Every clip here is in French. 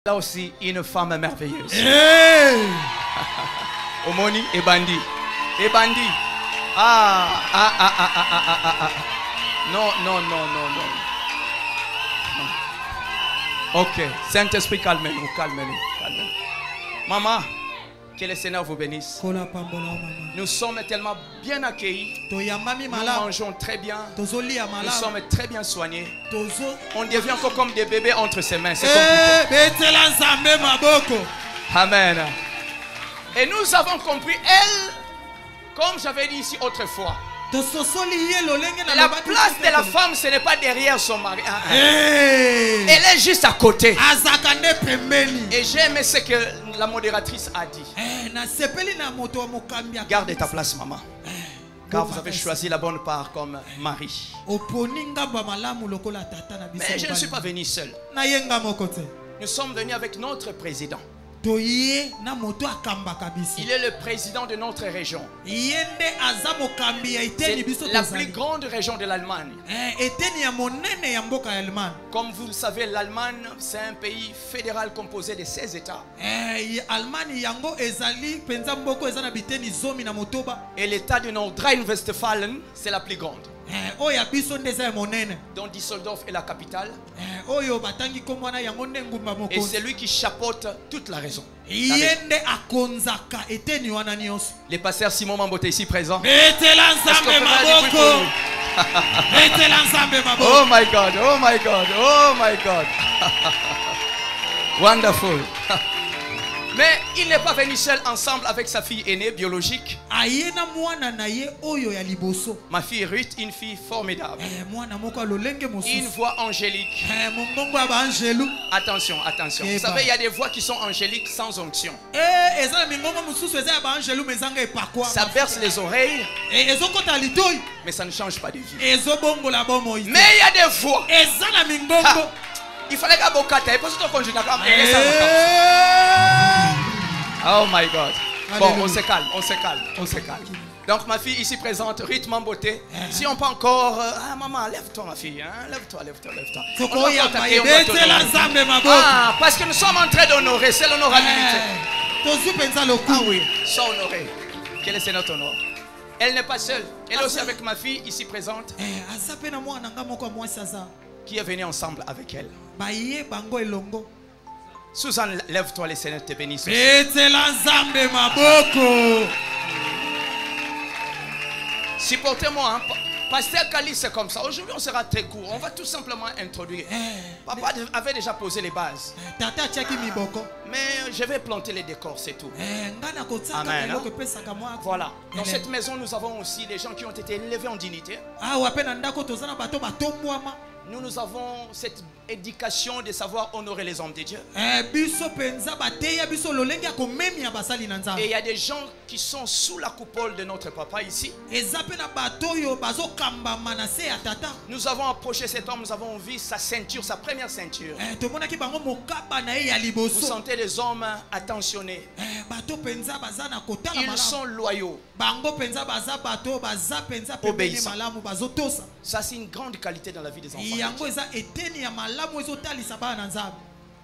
Là aussi, une femme merveilleuse. Hey! Omoni et Bandi. Et Bandi. Non. Ok. Saint-Esprit, calmez-nous, calmez-nous. Maman, que le Seigneur vous bénisse. Nous sommes tellement bien accueillis. Nous mangeons très bien. Nous sommes très bien soignés. On devient encore comme des bébés entre ses mains. C'est compliqué. Amen. Et nous avons compris, elle, comme j'avais dit ici autrefois, la place de la femme, ce n'est pas derrière son mari. Elle est juste à côté. Et j'aime ce que la modératrice a dit. Garde ta place, maman. Car vous avez choisi la bonne part comme mari. Mais je ne suis pas venu seul. Nous sommes venus avec notre président. Il est le président de notre région. C'est la plus grande région de l'Allemagne. Comme vous le savez, l'Allemagne, c'est un pays fédéral composé de 16 États. Et l'État de Nordrhein-Westfalen, c'est la plus grande. Dont Düsseldorf est la capitale. Et c'est lui qui chapeaute toute la région. Les pasteurs Simon Mambote ici présents. Oh my God, oh my God, oh my God. Wonderful. Mais il n'est pas venu seul, ensemble avec sa fille aînée biologique. Ma fille Ruth, une fille formidable. Une voix angélique. Attention, attention. Vous savez, il y a des voix qui sont angéliques sans onction. Ça berce les oreilles, mais ça ne change pas de vie. Mais il y a des voix. Il fallait qu'à Bokata, oh my God. Bon, on se calme, on se calme, on se calme. Donc ma fille ici présente, Ruth Mambote. Si on peut encore... Ah maman, lève-toi ma fille. Hein? Lève-toi, lève-toi, lève-toi. Ah, parce que nous sommes en train d'honorer, c'est l'honorabilité. Ah oui, sois honoré. Quel est notre honneur? Elle n'est pas seule. Elle est aussi avec ma fille ici présente. Qui est venu ensemble avec elle. Suzanne, lève-toi, le Seigneur te bénisse. Supportez-moi, hein? Pasteur Kali, c'est comme ça. Aujourd'hui, on sera très court. On va tout simplement introduire. Papa avait déjà posé les bases. Mais je vais planter les décors, c'est tout. Amen. Voilà. Dans cette maison, nous avons aussi des gens qui ont été élevés en dignité. Nous avons cette éducation de savoir honorer les hommes de Dieu. Et il y a des gens qui sont sous la coupole de notre papa ici. Nous avons approché cet homme, nous avons vu sa ceinture, sa première ceinture. Vous sentez les hommes attentionnés. Ils sont loyaux. Obéissants. Ça, c'est une grande qualité dans la vie des enfants.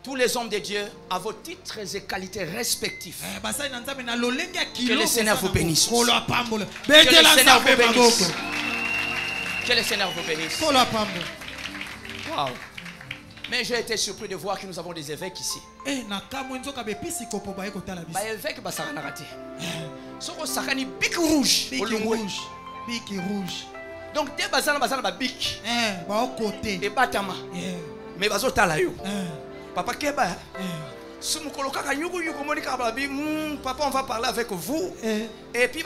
Tous les hommes de Dieu, à vos titres et qualités respectifs. Que le Seigneur vous bénisse. Que le Seigneur vous bénisse. Que le Seigneur vous bénisse. Wow. Mais j'ai été surpris de voir que nous avons des évêques ici. Évêques, bic rouge. Bic rouge. Donc, des bazans bic. Et batama. Mais bazo talayo. Papa Keba. Papa, on va parler avec vous. Et puis,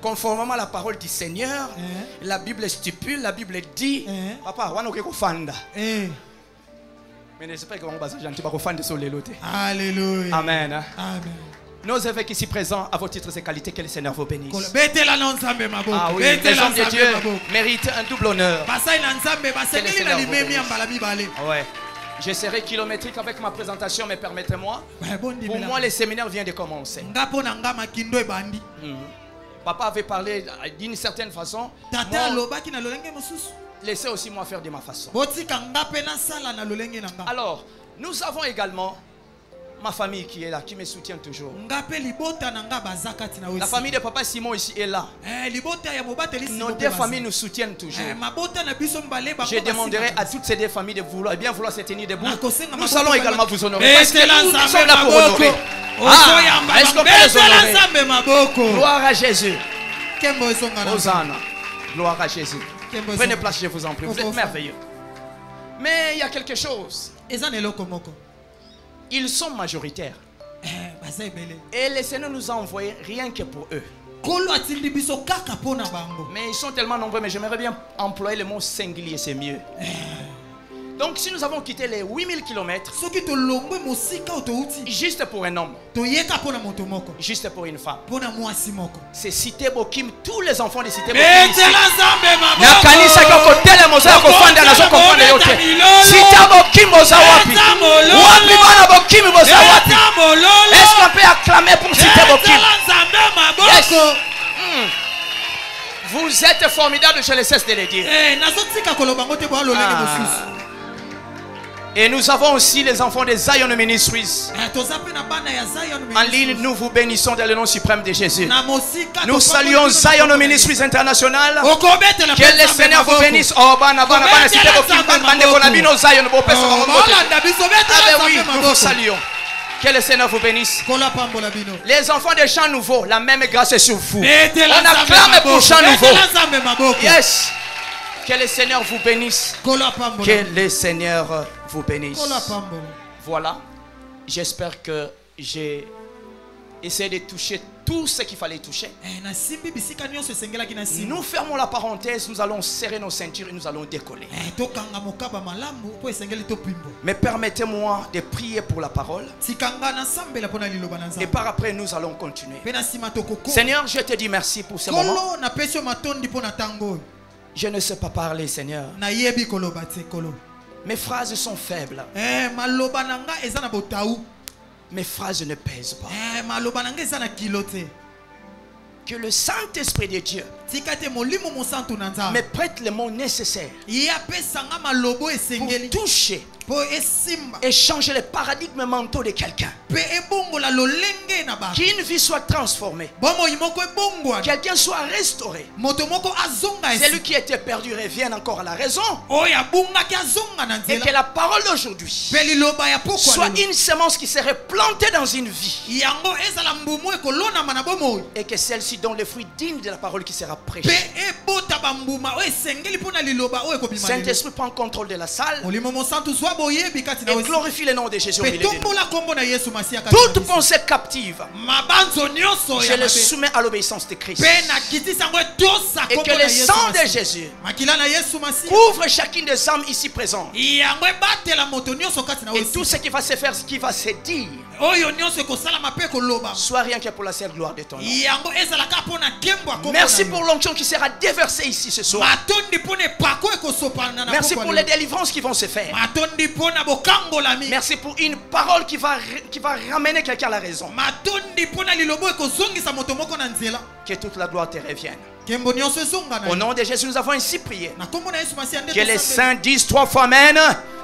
conformément à la parole du Seigneur, la Bible stipule, la Bible dit, papa, on va fanda. Mais j'espère que vous allez gentil, alléluia. Amen. Amen. Nos évêques ici présents, à vos titres et qualités, que le Seigneur vous bénisse. Ah oui, les hommes de Dieu méritent un double honneur. Ouais. Je serai kilométrique avec ma présentation, mais permettez-moi. Pour moi, le séminaire vient de commencer. Papa avait parlé d'une certaine façon. laissez aussi moi faire de ma façon. Alors, nous avons également ma famille qui est là, qui me soutient toujours. La famille de papa Simon ici est là. Nos deux familles nous soutiennent toujours. Je demanderai à toutes ces deux familles de vouloir bien vouloir se tenir debout. Nous allons également vous honorer. Parce que nous sommes là pour honorer. Est-ce qu'on peut les honorer? Gloire à Jésus. Hosanna. Gloire à Jésus. Prenez place, je vous en prie. Vous êtes merveilleux. Mais il y a quelque chose. Ils sont majoritaires. Et le Seigneur nous a envoyés rien que pour eux. Mais ils sont tellement nombreux, mais j'aimerais bien employer le mot singulier, c'est mieux. Donc si nous avons quitté les 8000 km, juste pour un homme, juste pour une femme, c'est Cité Bokim, tous les enfants de Cité Bokim ici. Est-ce qu'on peut acclamer pour Cité Bokim? Yes. Vous êtes formidables, je ne cesse de le dire. Et nous avons aussi les enfants de Zion Ministries. En ligne, nous vous bénissons dans le nom suprême de Jésus. Nous saluons Zion Ministries International. Que le Seigneur vous bénisse. Oh, oui, nous vous saluons. Que le Seigneur vous bénisse. Les enfants des Chants Nouveaux, la même grâce est sur vous. On acclame pour Chants Nouveaux. Yes. Que le Seigneur vous bénisse. Que le Seigneur vous bénisse. Voilà. J'espère que j'ai essayé de toucher tout ce qu'il fallait toucher. Nous fermons la parenthèse. Nous allons serrer nos ceintures et nous allons décoller. Mais permettez-moi de prier pour la parole. Et par après nous allons continuer. Seigneur, je te dis merci pour ce moment. Je ne sais pas parler, Seigneur. Mes phrases sont faibles. Mes phrases ne pèsent pas. Que le Saint-Esprit de Dieu me prête les mots nécessaires pour toucher et changer les paradigmes mentaux de quelqu'un. Qu'une vie soit transformée. Quelqu'un soit restauré. Celui qui était perdu revienne encore à la raison. Et que la parole d'aujourd'hui soit une semence qui serait plantée dans une vie. Et que celle-ci donne les fruits dignes de la parole qui sera prêchée. Saint-Esprit prend contrôle de la salle. Et glorifie le nom de Jésus. Toute pensée captive, je le soumets à l'obéissance de Christ. Et que le sang de Jésus couvre chacune des âmes ici présentes. Et tout ce qui va se faire, ce qui va se dire, soit rien que pour la seule gloire de ton nom. Merci pour l'onction qui sera déversée ici ce soir. Merci pour les délivrances qui vont se faire. Merci pour une parole qui va ramener quelqu'un à la raison. Que toute la gloire te revienne. Au nom de Jésus, nous avons ainsi prié. Que les saints disent 3 fois Amen.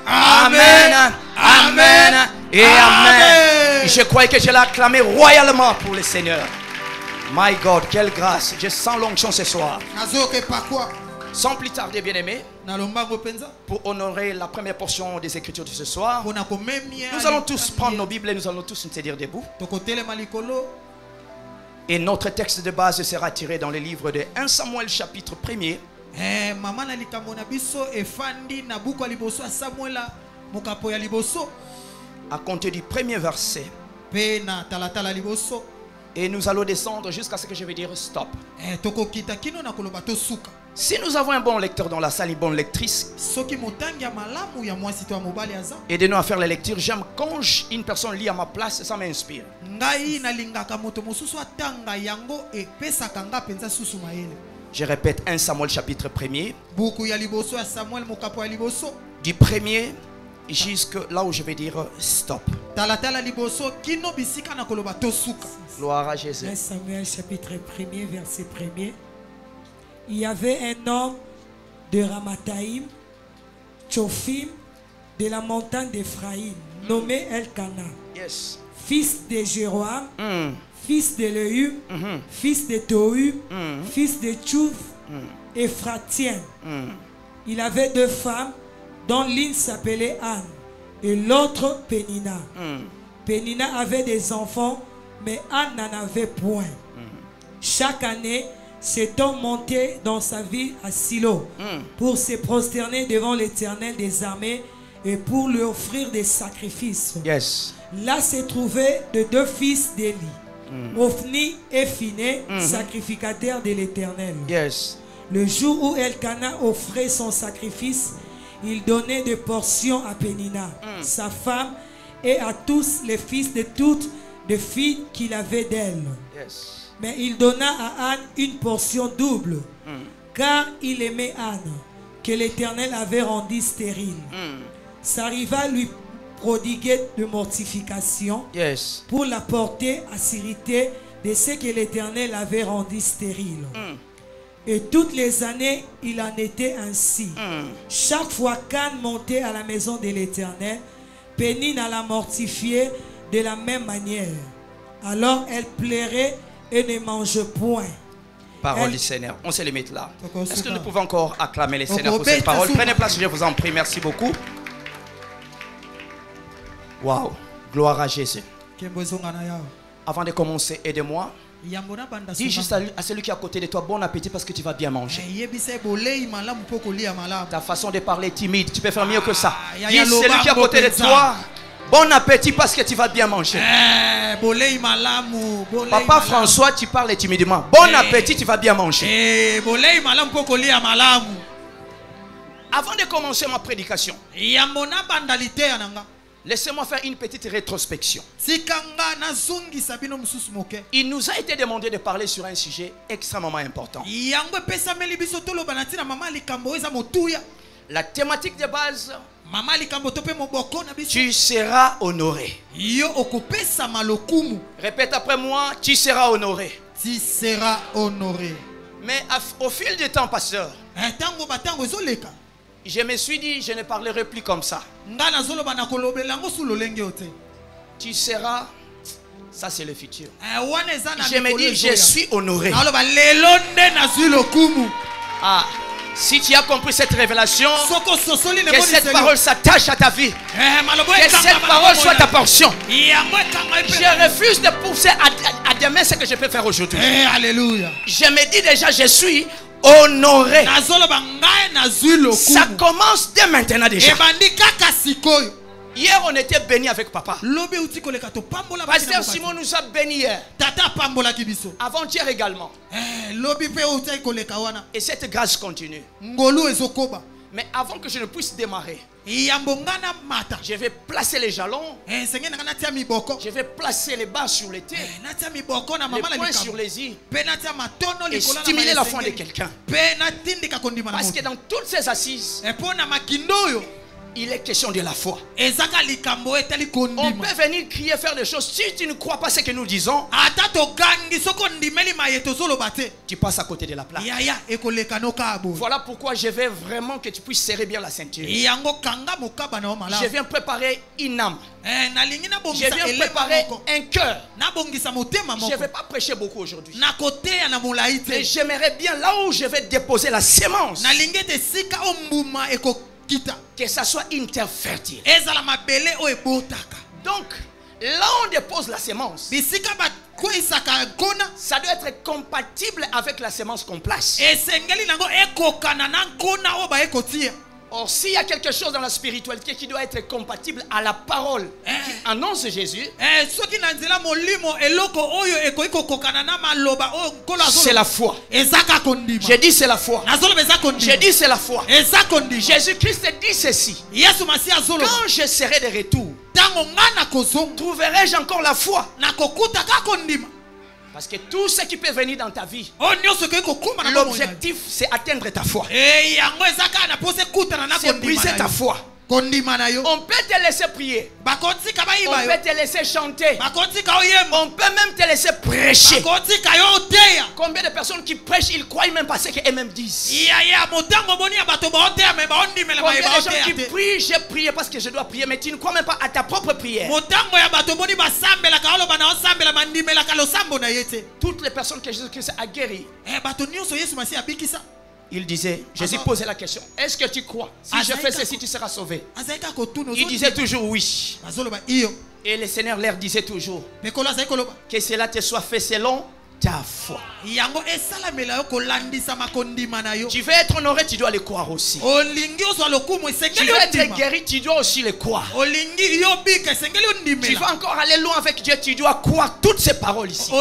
Amen. Amen. Et Amen. Je croyais que je l'ai acclamé royalement pour le Seigneur. My God, quelle grâce. Je sens l'onction ce soir. Sans plus tarder, bien-aimés, pour honorer la première portion des Écritures de ce soir, nous allons tous prendre nos Bibles et nous allons tous nous tenir debout. Et notre texte de base sera tiré dans le livre de 1 Samuel chapitre 1er. À compter du premier verset. Et nous allons descendre jusqu'à ce que je vais dire stop. Si nous avons un bon lecteur dans la salle, une bonne lectrice, aidez-nous à faire la lecture. J'aime quand une personne lit à ma place, ça m'inspire. Je répète 1 Samuel chapitre 1er. Du premier jusque là où je vais dire stop. Gloire à Jésus. 1 Samuel chapitre 1er verset 1er. Il y avait un homme de Ramathaïm, Tchophim, de la montagne d'Ephraïm, nommé Elkana, fils de Jéroam, fils de Léhum, fils de Tohu, fils de Tchouf, Ephratien. Il avait 2 femmes, dont l'une s'appelait Anne et l'autre Pénina. Pénina avait des enfants, mais Anne n'en avait point. Chaque année, cet homme montait dans sa ville à Silo pour se prosterner devant l'Éternel des armées et pour lui offrir des sacrifices. Là se trouvaient de 2 fils d'Élie, Ophni et Phiné, sacrificateurs de l'Éternel. Le jour où Elkana offrait son sacrifice, il donnait des portions à Pénina, sa femme, et à tous les fils de toutes les filles qu'il avait d'elle. Mais il donna à Anne une portion double, car il aimait Anne, que l'Éternel avait rendue stérile. Sa rivale lui prodiguait de mortification pour la porter à s'irriter de ce que l'Éternel avait rendu stérile. Et toutes les années, il en était ainsi. Chaque fois qu'Anne montait à la maison de l'Éternel, Pénina la mortifiait de la même manière. Alors elle plairait et ne mange point. Parole du Seigneur. On se les met là. Est-ce que nous pouvons encore acclamer les Seigneurs pour cette parole? Prenez place, je vous en prie. Merci beaucoup. Waouh. Gloire à Jésus. Avant de commencer, aidez-moi. Dis juste à celui qui est à côté de toi, bon appétit parce que tu vas bien manger. Ta façon de parler est timide, tu peux faire mieux que ça. Dis celui qui est à côté de toi, bon appétit parce que tu vas bien manger. Papa François, tu parles timidement. Bon appétit, tu vas bien manger. Avant de commencer ma prédication, laissez-moi faire une petite rétrospection. Il nous a été demandé de parler sur un sujet extrêmement important. La thématique de base, tu seras honoré. Répète après moi, tu seras honoré. Tu seras honoré. Mais au fil du temps, pasteur, je me suis dit, je ne parlerai plus comme ça. Tu seras, ça c'est le futur. Je me dis, je suis honoré. Ah, si tu as compris cette révélation, que cette parole s'attache à ta vie. Que cette parole soit ta portion. Je refuse de pousser à demain ce que je peux faire aujourd'hui. Alléluia. Je me dis déjà, je suis honoré. Ça commence dès maintenant déjà. Hier on était béni avec papa. Pasteur Simon nous a béni hier. Avant-hier également. Et cette grâce continue. Mais avant que je ne puisse démarrer, je vais placer les jalons. Je vais placer les bas sur les têtes, les poings sur les i, et stimuler la foi de quelqu'un. Parce que dans toutes ces assises, il est question de la foi. On peut venir crier, faire des choses. Si tu ne crois pas ce que nous disons, tu passes à côté de la plaque. Voilà pourquoi je veux vraiment que tu puisses serrer bien la ceinture. Je viens préparer une âme. Je viens préparer un cœur. Je ne vais pas prêcher beaucoup aujourd'hui. Mais j'aimerais bien là où je vais déposer la sémence, que ça soit une terre fertile. Donc, là où on dépose la sémence, ça doit être compatible avec la sémence qu'on place. Or, s'il y a quelque chose dans la spiritualité qui doit être compatible à la parole qui annonce Jésus, c'est la foi. J'ai dit c'est la foi. J'ai dit c'est la foi. Jésus-Christ dit ceci: quand je serai de retour, trouverai-je encore la foi? Parce que tout ce qui peut venir dans ta vie, l'objectif c'est atteindre ta foi. C'est briser ta foi. On peut te laisser prier. On peut te laisser chanter. On peut même te laisser prêcher. Combien de personnes qui prêchent, ils croient même pas ce qu'elles-mêmes disent. Combien de gens qui prient, j'ai prié parce que je dois prier, mais tu ne crois même pas à ta propre prière. Toutes les personnes que Jésus-Christ a guéries, il disait, Jésus posait la question, est-ce que tu crois? Si je fais ceci, tu seras sauvé. Il disait toujours oui. Et le Seigneur leur disait toujours, que cela te soit fait selon ta foi. Tu veux être honoré, tu dois le croire aussi. Tu veux être guéri, tu dois aussi le croire. Tu vas encore aller loin avec Dieu, tu dois croire toutes ces paroles ici.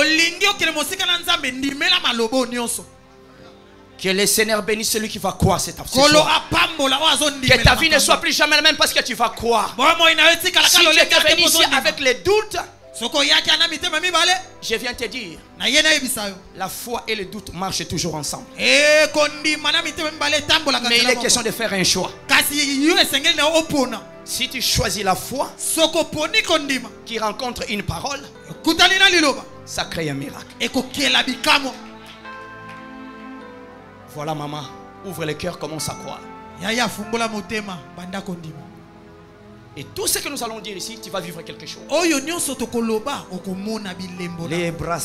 Que le Seigneur bénisse celui qui va croire cette affaire. Que ta vie ne soit plus jamais la même parce que tu vas croire. Si tu es venu ici avec les doutes, je viens te dire, la foi et le doute marchent toujours ensemble. Mais il est question de faire un choix. Si tu choisis la foi qui rencontre une parole, ça crée un miracle. Voilà, maman, ouvre le cœur, commence à croire. Et tout ce que nous allons dire ici, tu vas vivre quelque chose. Les bras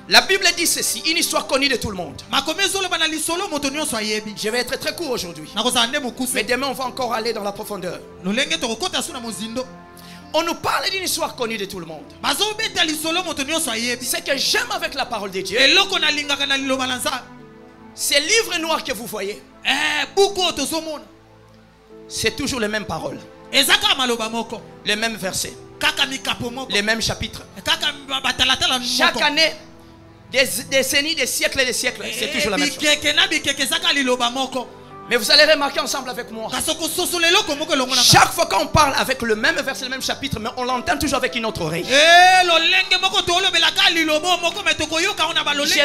La Bible dit ceci, une histoire connue de tout le monde. Je vais être très court aujourd'hui. Mais demain, on va encore aller dans la profondeur. On nous parle d'une histoire connue de tout le monde. Ce que j'aime avec la parole de Dieu, ces livres noirs que vous voyez, c'est toujours les mêmes paroles, les mêmes versets, les mêmes chapitres. Chaque année, des décennies, des siècles et des siècles, c'est toujours la même chose. Mais vous allez remarquer ensemble avec moi, chaque fois qu'on parle avec le même verset, le même chapitre, mais on l'entend toujours avec une autre oreille. Je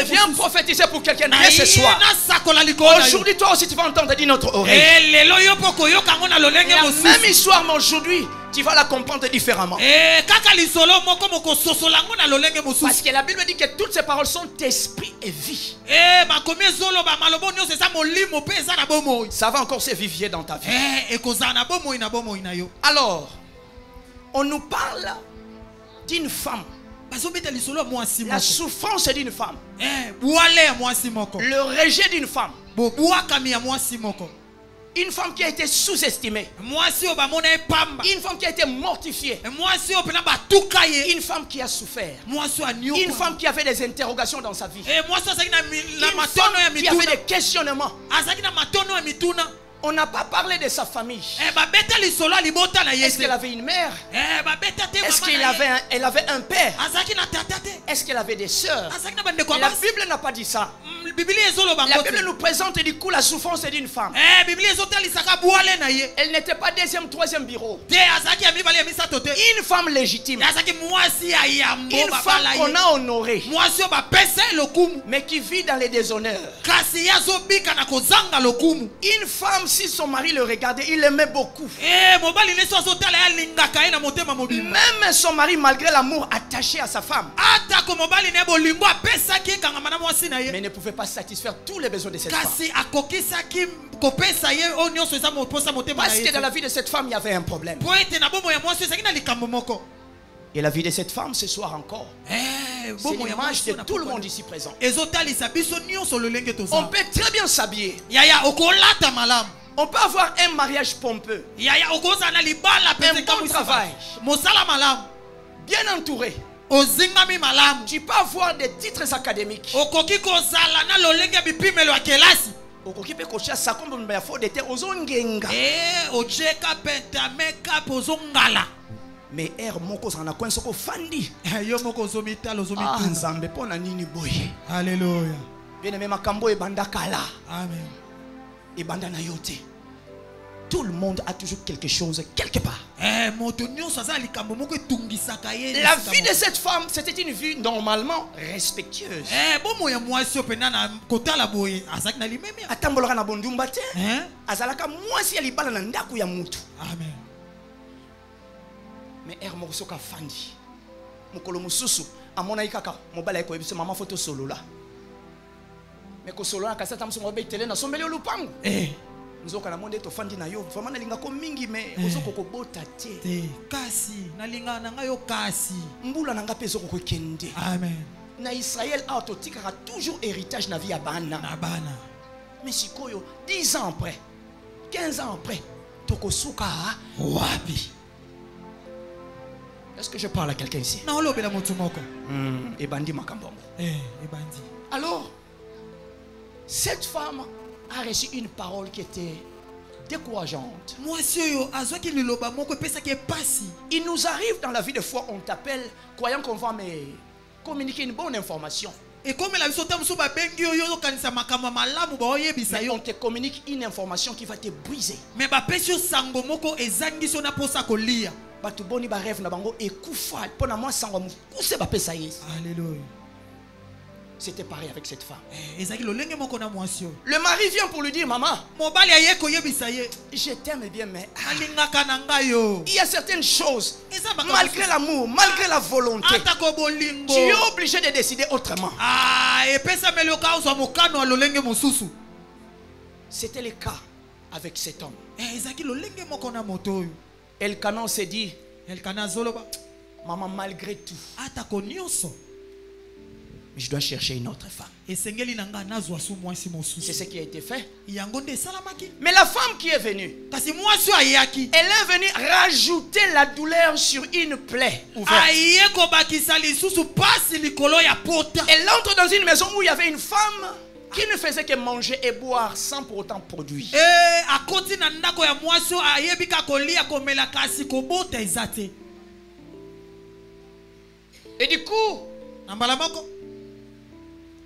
viens prophétiser pour quelqu'un ce soir. Aujourd'hui, toi aussi tu vas entendre d'une autre oreille. La même histoire, mais aujourd'hui tu vas la comprendre différemment. Parce que la Bible dit que toutes ces paroles sont esprit et vie. Ça va encore se vivifier dans ta vie. Alors, on nous parle d'une femme. La souffrance d'une femme. Le rejet d'une femme. Une femme qui a été sous-estimée. Une femme qui a été mortifiée. Une femme qui a souffert. Une femme qui avait des interrogations dans sa vie. Une femme qui avait des questionnements. On n'a pas parlé de sa famille. Est-ce qu'elle avait une mère? Est-ce qu'elle avait un père? Est-ce qu'elle avait des sœurs? La Bible n'a pas dit ça. La Bible nous présente du coup la souffrance d'une femme. Elle n'était pas deuxième, troisième bureau. Une femme légitime. Une femme qu'on a honorée. Mais qui vit dans les déshonneurs. Une femme, si son mari le regardait, il l'aimait beaucoup. Même son mari, malgré l'amour attaché à sa femme, mais ne pouvait pas satisfaire tous les besoins de cette femme. Parce que dans la vie de cette femme, il y avait un problème. Et la vie de cette femme ce soir encore, c'est l'image de tout le monde ici présent. On peut très bien s'habiller. On peut avoir un mariage pompeux, un bon travail, bien entouré. Tu peux avoir des titres académiques. Mais er moko sana kwenso ko fandi. Nzambe pona nini boye. Tout le monde a toujours quelque chose quelque part. La vie de cette femme, c'était une vie normalement respectueuse. Atambolaka na bondumba te. Azalaka mwasi ya libala na ndaku ya mutu. Amen. Mais ermo soka fandi. Mukolo mususu amona ikaka mobala eko ebise mama photo solo la. Mais ko solo na kasata musu ngobe tele na sombeli olupangu. Nzoka na monde to fandi na yo vraiment na linga ko mingi mais ozoko ko bota te. Kasi na linga na ngayo kasi. Mbula na ngape zoko ko kende. Amen. Na Israël autotika a toujours héritage na vie ya bana. Na bana. Mais sikoyo 10 ans après, 15 ans après, toko suka wapi. Est-ce que je parle à quelqu'un ici? Non, lo bela mutu moko. Ebandi makambongo. Ebandi. Alors, cette femme a reçu une parole qui était décourageante. Il nous arrive dans la vie de foi, on t'appelle, croyant qu'on va me communiquer une bonne information. Et comme la vie mais on te communique une information qui va te briser. Mais Batuboni ba rêve na bango ekufa pona moi sango mukuse ba pesa Yesu. Alléluia. C'était pareil avec cette femme. Le mari vient pour lui dire maman, je t'aime bien mais il y a certaines choses malgré l'amour, malgré la volonté, tu es obligé de décider autrement. C'était le cas avec cet homme. Elkanan s'est dit, maman, malgré tout, mais je dois chercher une autre femme. C'est ce qui a été fait. Mais la femme qui est venue, elle est venue rajouter la douleur sur une plaie ouverte. Elle entre dans une maison où il y avait une femme qui ne faisait que manger et boire sans pour autant produire. Et du coup,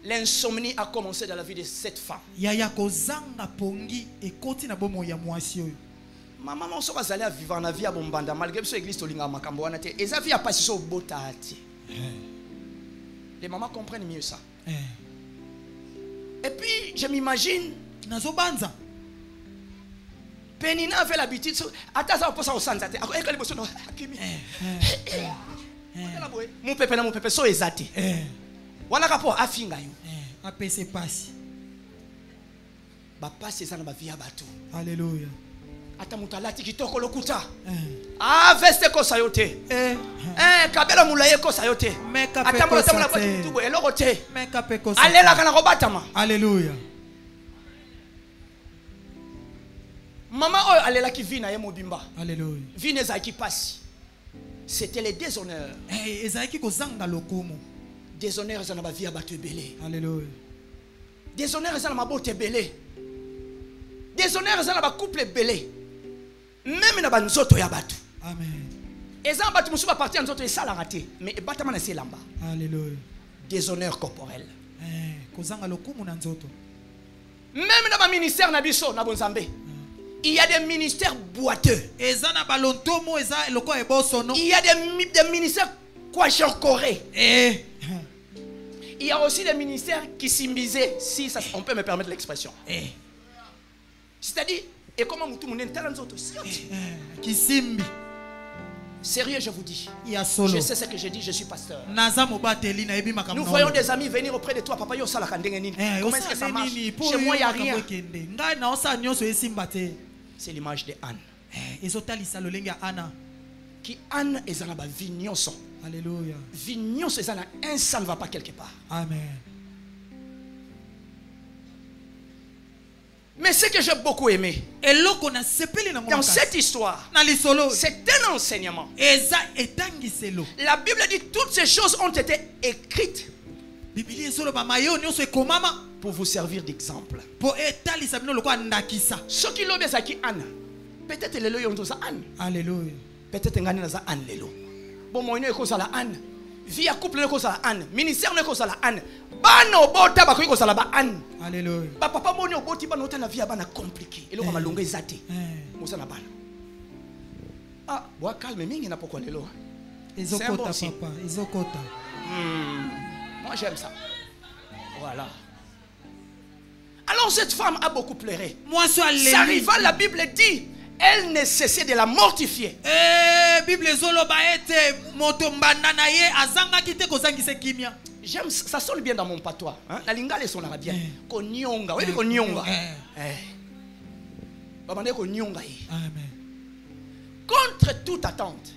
l'insomnie a commencé dans la vie de cette femme. Maman, on s'est allé vivre dans la vie à Bombanda, malgré que l'église Tolinga Makambo, et sa vie a passé au Botati. Les mamans comprennent mieux ça. Et puis, je m'imagine, Penina avait l'habitude, mon pépé, so ezate. Wana kapo afinga yo. Apese pasi. Ba pasi ça na ba via bato. Alléluia. Ata mutalati kitoko lokuta. Veste ko sayote. Kabela mulaye ko sayote. Ata mula kwa tubo eloko te. Alela kana ko batama. Alléluia. Maman oyo alela ki vina ye mobimba. Alléluia. Vina za ki pasi. C'était les déshonneurs. Ezaki ko zanga lokumu. Déshonneurs dans la vie à battre belé. Alléluia. Déshonneurs dans la botte belé. Déshonneurs dans la couple belé. Même dans la nzoto ya batu. Amen. Et ça batu musuba partir en nzoto et ça la raté. Mais batama na selamba. Alléluia. Déshonneur corporel. Ko zanga lokumu na nzoto. Même dans le ministère na biso na bonzambe. Il y a des ministères boiteux. Il y a des ministères quachorcorés. Il y a aussi des ministères qui s'imbisaient, si ça, on peut me permettre l'expression. C'est-à-dire, et comment tout le monde qui simbi. Sérieux, je vous dis. Je sais ce que je dis, je suis pasteur. Nous voyons des amis venir auprès de toi, papa. Comment est-ce que ça marche? Chez moi, il n'y a rien. C'est l'image de Anne. Qui Anne est dans la vignon. Alléluia. Vignon, c'est ça, un ça ne va pas quelque part. Amen. Mais ce que j'ai beaucoup aimé dans cette histoire, c'est un enseignement. La Bible dit toutes ces choses ont été écrites pour vous servir d'exemple. Ce qui l'ont dit, Anne. Peut-être les loyaux ont Anne. Alléluia. Peut-être Anne est Anne. Bon, moi, je suis Anne. Vie à couple, je suis Anne. Ministère, je suis Anne. Bano bota ba ko Anne. Alléluia. Papa boni oboti ba nota na vie ba na compliqué. Et le ma longue ezate. Moussa Nabal. Ah, bois calme, mingi na pourquoi lelo. Ezokota papa, ezokota. Moi j'aime ça. Voilà. Alors cette femme a beaucoup pleuré. Moi ça arriva, la Bible dit, elle ne cessait de la mortifier. Bible zoloba ete motombana na ye azanga kite kozangisa kimia. J'aime ça, sonne bien dans mon patois. Hein? La lingala sonne bien. Konyonga, oui konyonga. Babande konyonga. Amen. Contre toute attente.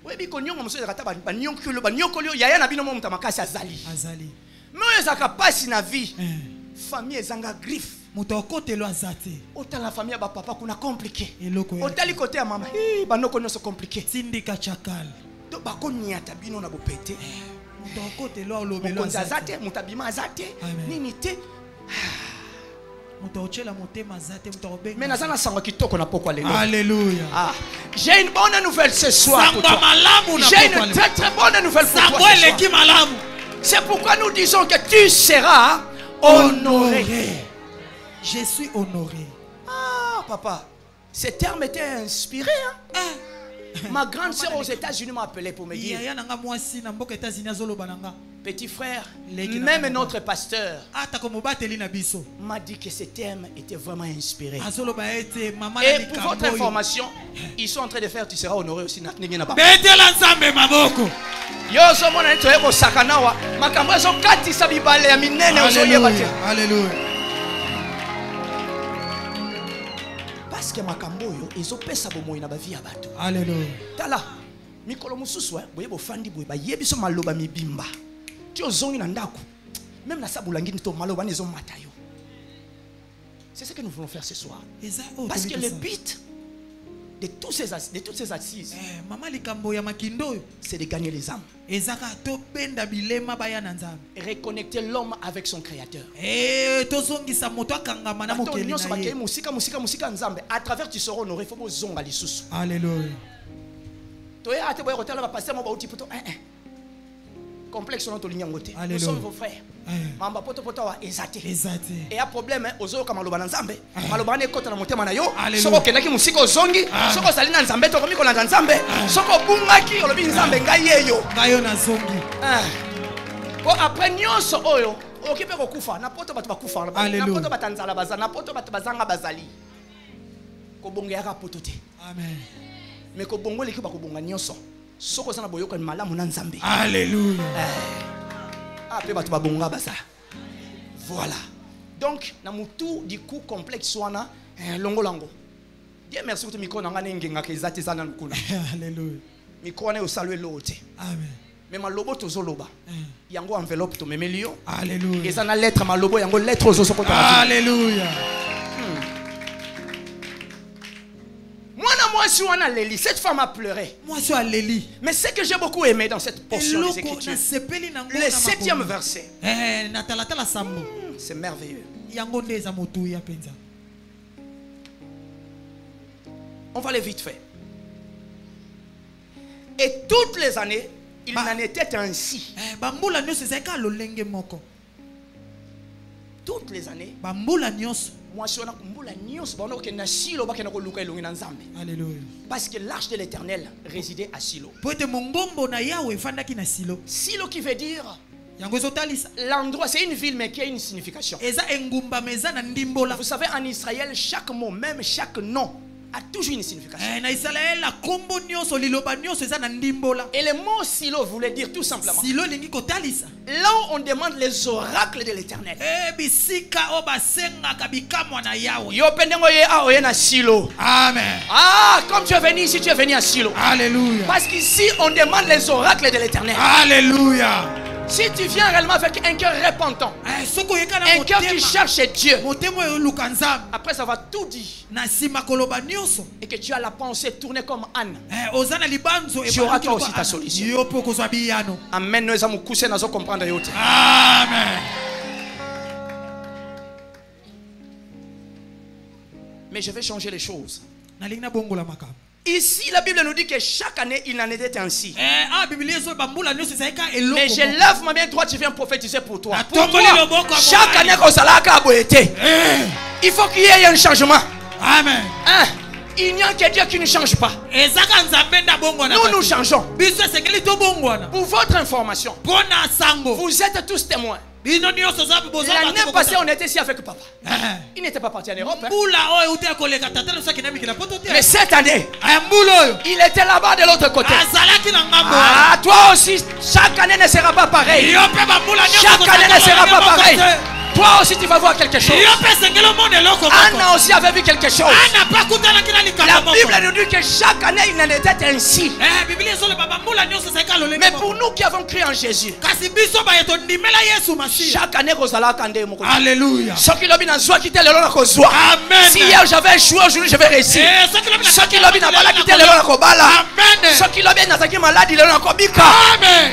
Oui bi konyonga monsieur rata ba nyonkulo ba nyokolo yaya na bino mo mtamakasi azali. Azali. Mais ezaka pasi na vie. Famille ezanga griffe. Moto kote lo azate. Autant la famille ba papa kuna compliqué. Eloko ya. Autant li côté ya mama. Banoko no so compliqué. Sindika chakal. To ba konyata bino na bopete. Moto kote lo olobelo azate. Mutabima azate. Nini te. Mais nazana sango kitoko na pokwa lelo. Alléluia. Ah, j'ai une bonne nouvelle ce soir pour toi. J'ai une très très bonne nouvelle pour toi ce soir. C'est pourquoi nous disons que tu seras honoré. Je suis honoré. Ah papa, ce terme était inspiré. Hein? Ma grande sœur aux États-Unis m'a appelé pour me dire, petit frère, même notre pasteur m'a dit que ce terme était vraiment inspiré. Et pour votre information, ils sont en train de faire, tu seras honoré aussi. Alléluia. Parce que makambo yo ezopesa bomoi na ba vie ya bato. Alléluia. Tala mikolo mususu boye bo fandi boye ba yebiso maloba mibimba. Ti ozongi na ndako. Même na sabulangi to maloba nezo mata yo. C'est ce que nous voulons faire ce soir. Parce que le but de toutes ces assises, c'est de gagner les âmes. Reconnecter l'homme avec son créateur. À travers tu seras honoré. Alléluia. Complexe nous sommes vos frères. Mamba poto poto wa ezate. Et a problème ozo kama loba na nzambe. Maloba ne kota na motema na yo. Soko kendaki musika ozongi, soko sali na nzambe to komiko na nzambe. Soko bungaki olobi nzambe ngai yeyo. Ngayo na zongi. Po après nyonso oyo, okipe ko kufa na poto bato bakufa na poto batanzala bazana na poto bato bazanga bazali. Ko bonga yaka poto te. Amen. Mais ko bongo leki ba ko bonga nyonso. Soko sana boyoka malamu na nzambe. Alléluia. Voilà. Donc, na mutu du coup complexe soana longo lango. Dieu merci pour te micro nanga nengenga kezati sana nkuna. Alléluia. Micro na osalwe lote. Amen. Mais malobo tozoloba. Yango enveloppe to memelio. Alléluia. Eza na lettre malobo yango lettre ozo soko. Alléluia. Cette femme a pleuré. Mais ce que j'ai beaucoup aimé dans cette portion des Écritures, le 7e verset, c'est merveilleux. On va aller vite fait. Et toutes les années, il n'en était ainsi. Toutes les années, parce que l'arche de l'Éternel résidait à Silo. Silo qui veut dire l'endroit, c'est une ville mais qui a une signification. Vous savez, en Israël, chaque mot, même chaque nom, a toujours une signification. Et le mot Silo voulait dire tout simplement là où on demande les oracles de l'Éternel. Amen. Ah, comme tu es venu ici, tu es venu à Silo. Alléluia. Parce qu'ici on demande les oracles de l'Éternel. Alléluia. Si tu viens réellement avec un cœur repentant, un cœur qui cherche Dieu, après ça va tout dire, et que tu as la pensée tournée comme Anne, tu auras toi aussi ta solution. Amen. Nous allons comprendre. Amen. Mais je vais changer les choses. Ici, la Bible nous dit que chaque année, il en était ainsi. Mais je lève ma main droite, je viens prophétiser pour toi. Pour toi, chaque année, il faut qu'il y ait un changement. Amen. Il n'y a que Dieu qui ne change pas. Nous, nous changeons. Pour votre information, vous êtes tous témoins. L'année passée, on était ici avec papa. Il n'était pas parti en Europe. Hein. Mais cette année, il était là-bas de l'autre côté. Ah, toi aussi, chaque année ne sera pas pareil. Chaque année ne sera pas pareil. Toi aussi tu vas voir quelque chose. Anna aussi avait vu quelque chose. La Bible nous dit que chaque année il en était ainsi. Mais pour nous qui avons cru en Jésus, chaque année Alléluia. Si hier j'avais échoué, aujourd'hui je vais réussir. Ceux qui l'ont quitté le long de Kobala. Ceux qui l'ont bien malade, ils l'ont Kobika.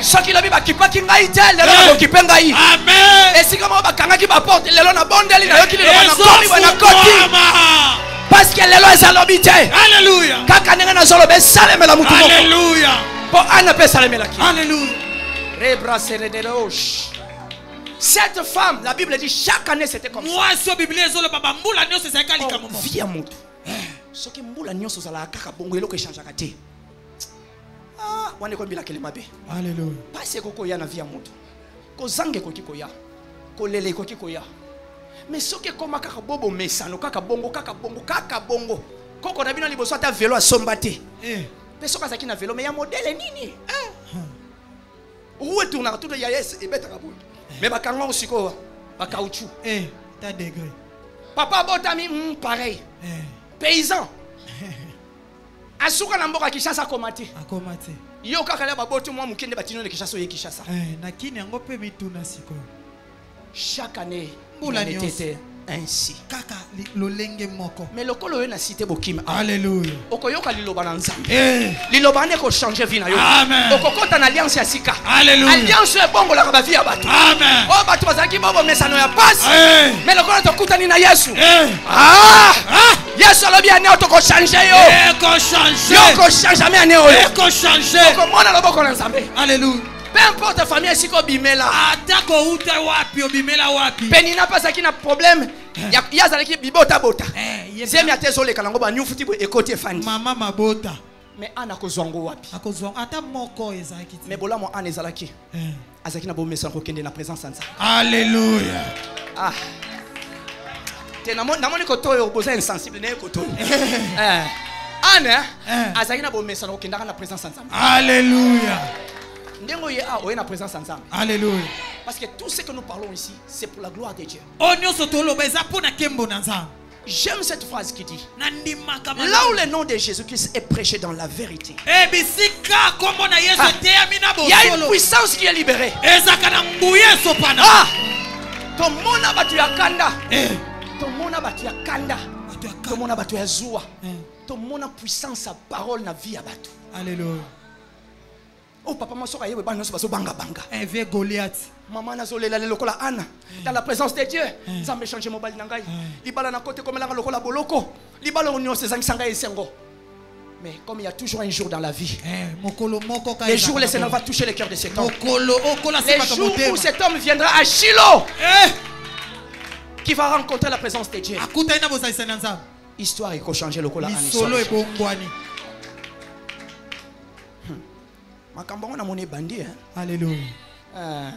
Ceux qui l'ont bien kipa kingaïte, ils l'ont kipengaï. Et si comme porte les lois na bondeli na yoki le na komi wana koti parce que les lois salobité. Alléluia. Kaka nenga na zolo be saleme la mutu. Alléluia. Po ana pe saleme la ki. Alléluia. Rebra serederosh. Cette femme, la Bible dit chaque année c'était comme ça. Moi so Bible zolo baba mbula nyoso seka likamo. Via mutu. Ce qui mbula nyoso zala kaka bongo eloko change kate. Ah, wane ko bila kelema be. Alléluia. Parce que koko ya na via mutu. Ko zange ko kikoya. Kolele koki koya. Mais ce qui est comme kaka bobo mesano kaka bongo koko na bino liboso ata vélo asombate. Mais soka zaki na vélo mais ya modèle nini? Où tourna tout ya yes et beta kabu. Mais ba kango usiko ba caoutchouc. Ta degré. Papa botami pareil. Paysan. Asuka na mboka Kishasa komate. Akomate. Yo kaka la baboto mwa mukende batino ne Kishasa ye Kishasa. Na kini yango pe mituna siko. Chaque année, il était ainsi. Mais le colo na cité bokima. Alléluia. Okoyoka liloba na nzambe. Liloba ne ko changer vie na yo. Amen. Okokota na alliance ya sika. Alléluia. Alliance e bongo la ba vie ya bato. Amen. O bato bazaki bobo mesano ya passe. Mais le colo to kutani na Yesu. Ah! Yesu alobi ane to ko changer yo. Ko changer. Yo ko changer mais ane oyo. Ko changer. Ko mona loboko na nzambe. Alléluia. Peu importe la famille si ko bimela. Atako uta wapi obimela wapi. Penina pasaki na problème. Ya zalaki bibota bota. Zemi atezole kalango ba nyufuti bo ekote fandi. Mama mabota. Mais ana ko zongo wapi. Akozongo ata moko ezaki. Mais bola mo ana ezalaki. Azaki na bo mesa ko kende na présence nza. Alléluia. Ah. Te na moni ko toyo boza insensible ne ko toyo. Ana azaki na bo mesa ko kende na présence nza. Alléluia. Alléluia. Parce que tout ce que nous parlons ici, c'est pour la gloire de Dieu. J'aime cette phrase qui dit: là où le nom de Jésus-Christ est prêché dans la vérité, il y a une puissance qui est libérée. Ah! Ton mona batu ya kanda. Ton mona batu ya kanda. Ton mona batu ya zua. Ton mona puissance sa parole na vie ya batu. Alléluia. Oh papa moi soka yebe bana so baso banga banga. Vie Goliath. Maman na zolela le lokola Anna dans la présence de Dieu. Nzambe changer mobile na ngai. Libala na côté comme la lokola boloko. Libala onyo se sanga esengo. Mais comme il y a toujours un jour dans la vie. Les jours où le Seigneur va toucher le cœur de cet homme. Les jours où cet homme viendra à Shiloh. Qui va rencontrer la présence de Dieu. Histoire il faut changer lokola Anna. Makambongo na moni bandi Alléluia.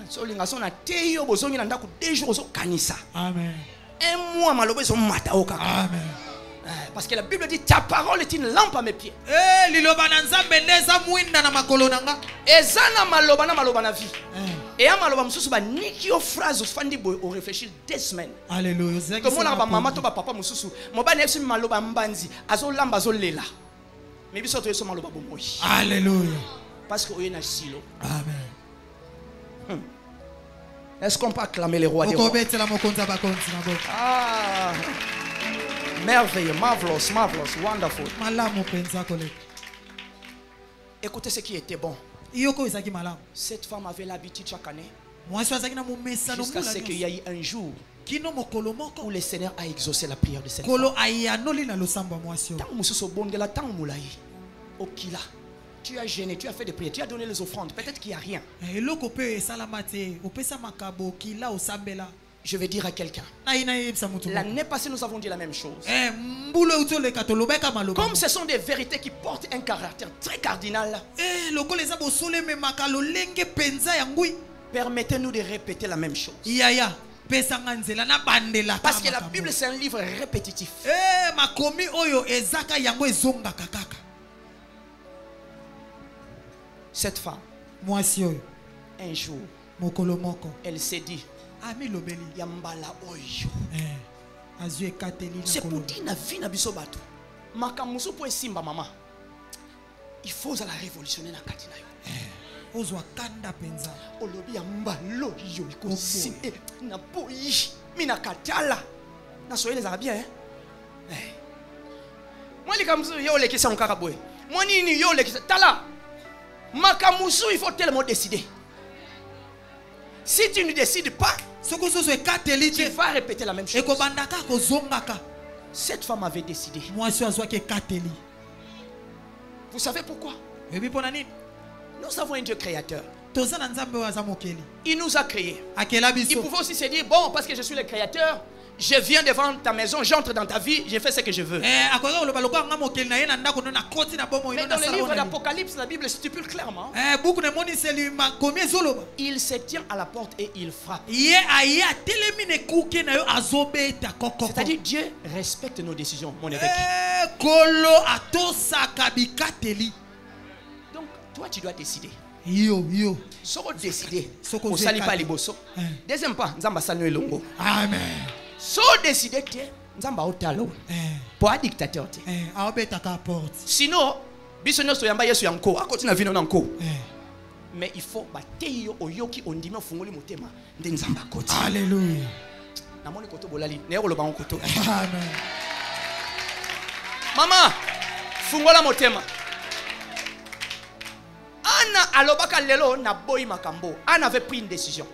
So linga so na teyo bozongi na ndako 2 jours zo kanisa. Amen. Un mois malobe zo mata oka. Amen. Parce que la Bible dit ta parole est une lampe à mes pieds. Liloba na nzambe ndeza mwinda na makolo nanga. Ezana maloba na vie. Et a maloba mususu ba niki o phrase fandi boy o réfléchir 2 semaines. Alléluia. To mona ba mama to ba papa mususu. Moba na yesu maloba mbanzi azo lamba zo lela. Mais biso to yesu maloba bomoyi. Alléluia. Parce que est Shiloh. Amen. Est-ce qu'on peut acclamer les rois des rois? Ah, merveilleux, marvelous, marvelous, wonderful. Écoutez ce qui était bon. Cette femme avait l'habitude chaque année. Jusqu'à ce qu'il y ait un jour où le Seigneur a exaucé la prière de cette femme. Tu as gêné, tu as fait des prières, tu as donné les offrandes. Peut-être qu'il n'y a rien. Je vais dire à quelqu'un. L'année passée, nous avons dit la même chose. Comme ce sont des vérités qui portent un caractère très cardinal, permettez-nous de répéter la même chose. Parce que la Bible, c'est un livre répétitif. Cette femme, un jour, elle s'est dit, Yambala oyo. C'est pour dire na vie na biso bato. Makamuso po simba mama. Il faut la révolutionner na katina yo. Ozwa kanda penza. Olobi yambalo yo ikosi na boyi. Mina katala. Na soyez les arabiens hein. Moi les kamuso yo le kisa nkaka boy. Moi nini yo le kisa tala. Makamuso il faut tellement décider. Si tu ne décides pas, tu vas répéter la même chose. Cette femme avait décidé. Vous savez pourquoi? Nous avons un Dieu créateur. Il nous a créés. Il pouvait aussi se dire, bon, parce que je suis le créateur, je viens devant ta maison, j'entre dans ta vie, je fais ce que je veux. Mais dans le livre d'Apocalypse, la Bible stipule clairement. Il se tient à la porte et il frappe. C'est-à-dire Dieu respecte nos décisions, mon évêque. Donc, toi, tu dois décider. Soko décider. Au sali pas liboso. Deuxième pas, nzamba sali longo. Amen. So décider que nzamba otalo. Pour dictateur te. Sinon, biso nyoso yamba Yesu yanko, akoti na vino nanko. Mais il faut bateyo oyoki ondimi ofungoli motema nde nzamba akoti. Alléluia. Na moni koto bolali, ne yolo ba koto. Amen. Maman, fungola motema. Anna alobaka lelo na boy makambo. Anna avait pris une décision.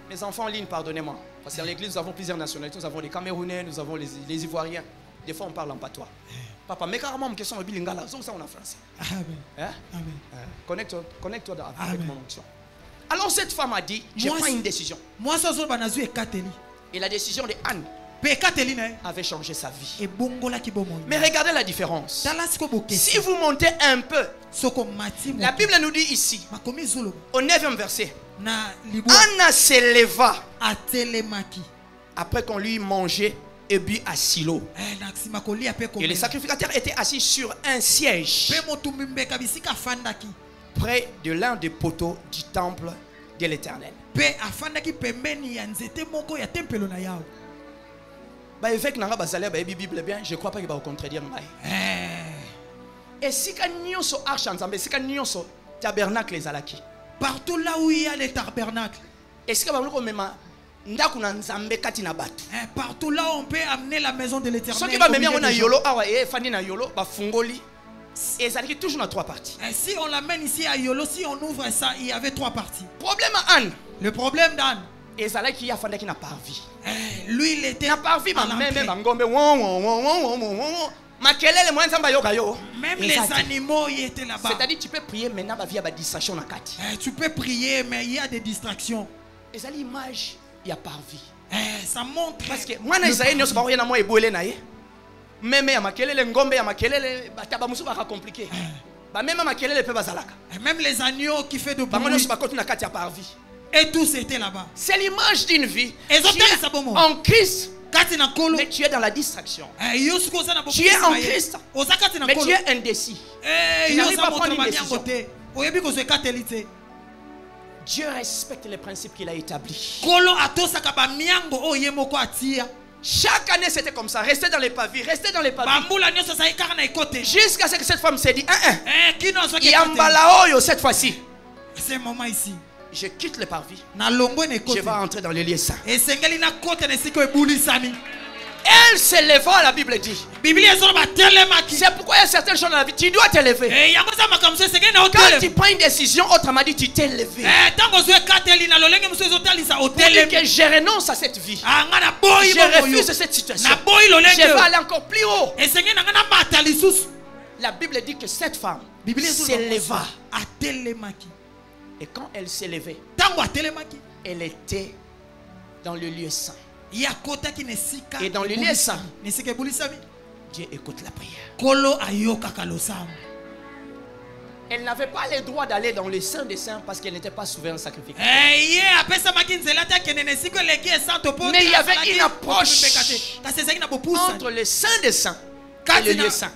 Mes enfants en ligne, pardonnez-moi. Parce qu'à l'église, nous avons plusieurs nationalités. Nous avons les Camerounais, nous avons les Ivoiriens. Des fois, on parle en patois. Papa, mais carrément, ma question est bilingala. Ça, on a français. Amen. Hein? Amen. Connecte-toi avec mon onction. Alors, cette femme a dit, j'ai pris une décision. Et la décision de Anne avait changé sa vie. Mais regardez la différence. Si vous montez un peu, la Bible nous dit ici, au 9e verset, Anna s'éleva après qu'on lui mangeait et bu à Silo. Et les sacrificateurs étaient assis sur un siège près de l'un des poteaux du temple de l'Éternel. Évêque nanga bazali ba Bible bien, je crois pas qu'il va contredire mai. Et si ka nyonso arche nzambe, si ka nyonso tabernacle ezalaki. Partout là où il y a les tabernacles. Et si ka ba mema ndaku na nzambe kati na bato. Partout là on peut amener la maison de l'Éternel. Soki ba memia na yolo awa e fandi na yolo ba fungoli. Ezalaki toujours na 3 parties. Si on l'amène ici à Yolo, si on ouvre ça, il y avait 3 parties. Problème à Anne. Le problème d'Anne. Ezalaki ya fandi ki na parvi. Lui il était na parvi ma même ngombe makelele moi nzamba yoka yo. Même les animaux y étaient là-bas. C'est-à-dire tu peux prier maintenant ba via ba distraction na kati. Tu peux prier mais il y a des distractions. Ezali image ya parvi. Ça montre parce que moi na Isaïe nyoso ba na moi ebole na ye. Même ya makelele ngombe ya makelele bataba musu ba compliqué. Ba même makelele pe bazalaka. Même les agneaux qui fait de bruit. Ba nyoso ba continue na kati ya parvi. Et tous étaient là-bas. C'est l'image d'une vie. En Christ. Mais tu es dans la distraction. Tu es en Christ. Mais tu es indécis. Tu n'arrives pas à prendre une décision. Dieu respecte les principes qu'il a établis. Chaque année c'était comme ça. Restez dans les pavis. Restez dans les pavis. Jusqu'à ce que cette femme s'est dit Yambalaoyo cette fois-ci. C'est moment ici. Je quitte le parvis. Je vais entrer dans les lieux saints. Elle s'éleva, la Bible dit. C'est pourquoi il y a certaines choses dans la vie. Tu dois t'élever. Quand tu prends une décision, autrement dit, tu t'es élevé. Pour dire que je renonce à cette vie. Je refuse cette situation. Je vais aller encore plus haut. La Bible dit que cette femme s'éleva. Et quand elle s'élevait, elle était dans le lieu saint. Et dans le lieu saint, Dieu écoute la prière. Elle n'avait pas le droit d'aller dans le Saint des Saints parce qu'elle n'était pas souveraine sacrificateur. Mais il y avait une approche entre le Saint des Saints et le lieu saint.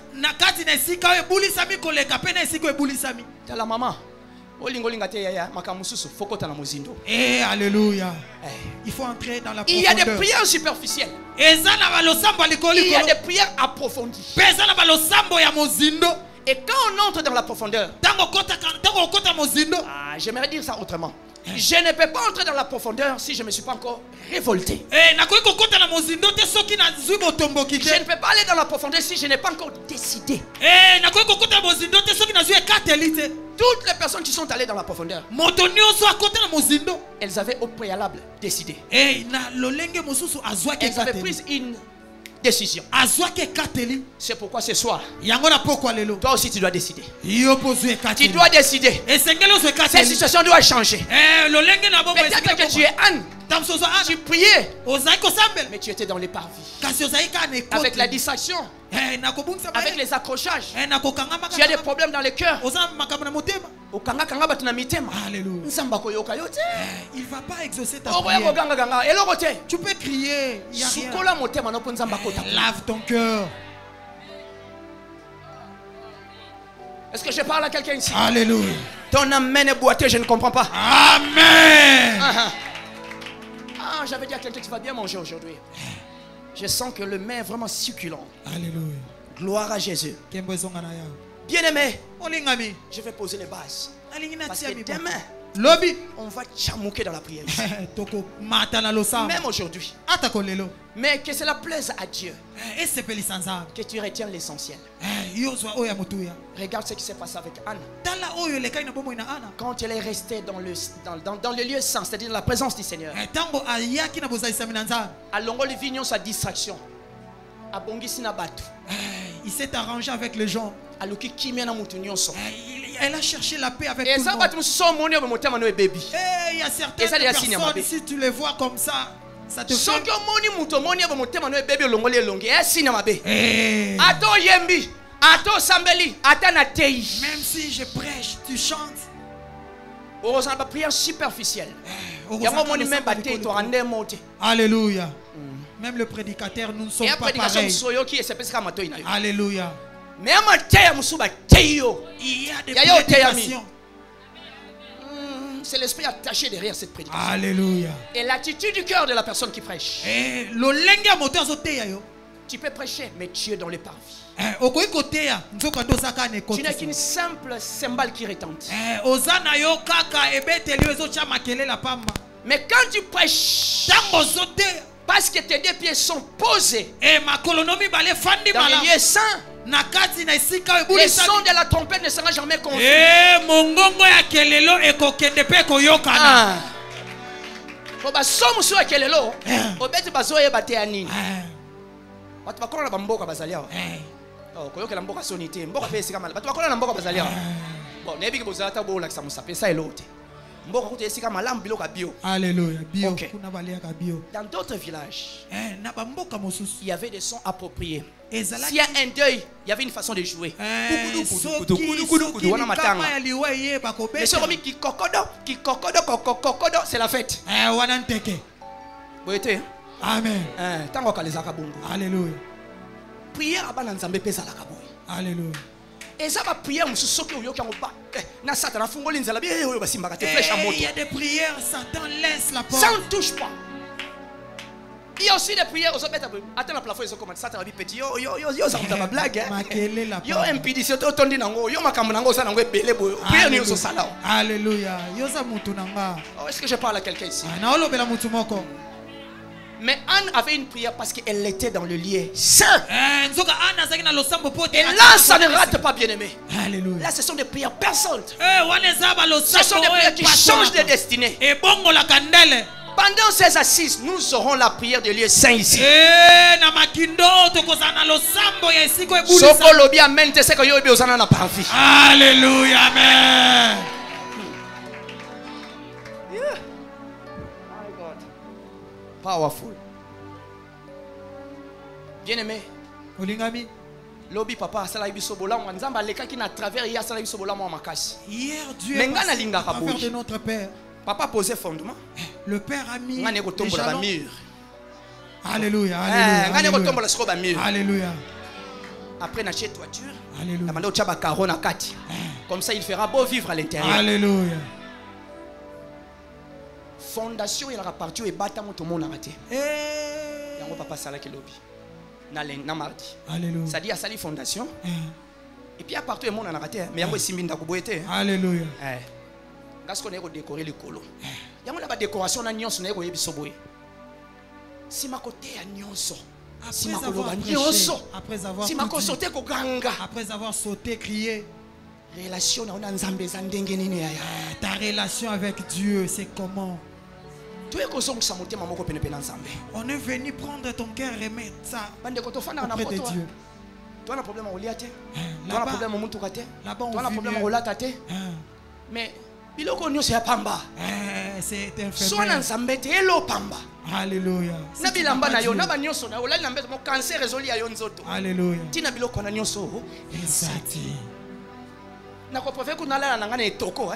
T'as la maman. Alléluia. Il faut entrer dans la profondeur. Il y a des prières superficielles. Il y a des prières approfondies. Et quand on entre dans la profondeur, j'aimerais dire ça autrement. Je ne peux pas entrer dans la profondeur si je ne me suis pas encore révolté. Je ne peux pas aller dans la profondeur si je n'ai pas encore décidé. Toutes les personnes qui sont allées dans la profondeur, elles avaient au préalable décidé. Elles avaient pris une décision. C'est pourquoi ce soir, toi aussi tu dois décider. Tu dois décider. Cette situation doit changer. Peut-être que tu es Anne. Tu priais, mais tu étais dans les parvis, avec la distraction, avec les accrochages. Tu as des problèmes dans le cœur. Il ne va pas exaucer ta prière. Tu peux crier. Lave ton cœur. Est-ce que je parle à quelqu'un ici? Alléluia. Ton amen est boiteux, je ne comprends pas. Amen. J'avais dit à quelqu'un que tu vas bien manger aujourd'hui. Je sens que le mets est vraiment succulent. Alléluia. Gloire à Jésus. Bien-aimé, je vais poser les bases. Parce que demain, on va chamouquer dans la prière. Même aujourd'hui. Mais que cela plaise à Dieu. Que tu retiens l'essentiel. Regarde ce qui s'est passé avec Anne. Quand elle est restée dans le lieu saint, c'est-à-dire dans la présence du Seigneur. À longo le vignon sa distraction. Il s'est arrangé avec les gens. Elle a cherché la paix avec tout le monde. Il y a certaines personnes, si tu les vois comme ça, ça te fait... Même si je prêche, tu chantes. Prière superficielle. Alléluia. Même le prédicateur, nous ne sommes pas pareils. Alléluia. Il y a des prédications. C'est l'esprit attaché derrière cette prédication. Alléluia. Et l'attitude du cœur de la personne qui prêche. Tu peux prêcher, mais tu es dans les parvis. Tu n'es qu'une simple cymbale qui retente. Mais quand tu prêches, parce que tes deux pieds sont posés dans les lieux saints, le son de la trompette ne sera jamais confus. Alléluia. Okay. Dans d'autres villages, il y avait des sons appropriés. S'il y a un deuil, il y avait une façon de jouer. C'est la fête. Amen. Alléluia. Prière à Bananzambe pesa la kaboy. Alléluia. Et ça va prier mususoki uyoka ngoba. Na Satan afungoli nzala bien oyo basimba te flèche à moto. Il y a des prières, Satan laisse la porte. Ça ne touche pas. Il y a aussi des prières aux autres. Attends la plafond ils ont commencé Satan va petit yo ça ma blague. Yo impédition tondi nango yo makambo nango ça nango ebele boyo. Prière ni so sala. Alléluia. Yo za mutu nanga. Est-ce que je parle à quelqu'un ici? Na olobela mutu moko. Mais Anne avait une prière parce qu'elle était dans le lieu saint. Et là, ça ne rate pas, bien-aimé. Alléluia. Là, ce sont des prières perçantes. Ce sont des prières qui changent de destinée. Pendant ces assises, nous aurons la prière de lieu saint ici. Alléluia. Amen. Powerful. Bien-aimé. Olingami. Lobi papa asala biso bolango nzamba lekaki na travers ya asala biso bolango makasi. Hier Dieu a fait de notre père. Papa posait fondement. Le père a mis les jalons. Alléluia, alléluia. Alléluia. Après na chez toiture. Alléluia. La chaba carona kati. Comme ça il fera beau vivre à l'intérieur. Alléluia. Fondation il a parti et bata moto mon arrêté. Yango papa sala ki lobi. Na mardi. Alléluia. Ça dit à sali fondation. Et puis à partout le monde en a raté mais yango simbinda ko boyete. Alléluia. Parce qu'on est décorer le colo. Yango na ba décoration na nyonso na ko yebiso boye. Si ma côté à nyonso. Si ma koloba nyonso. Après avoir si ma ko sauter ko ganga. Après avoir sauté crié. Relation na nzambe za ndenge nini ya. Ta relation avec Dieu c'est comment? On est venu prendre ton cœur et mettre ça auprès de Dieu. Tu as un problème au liate, tu as un problème au mutukate, tu as un problème au latate. Mais biloko nyonso ya pamba. C'est un phénomène. Hello pamba. Alléluia. Na bilamba na yo na ba nyonso na olali na mbeto mo cancer résolu ya yo nzoto. Alléluia. Tina biloko na nyonso. Exacti. Na ko profet ko nalala na ngana etoko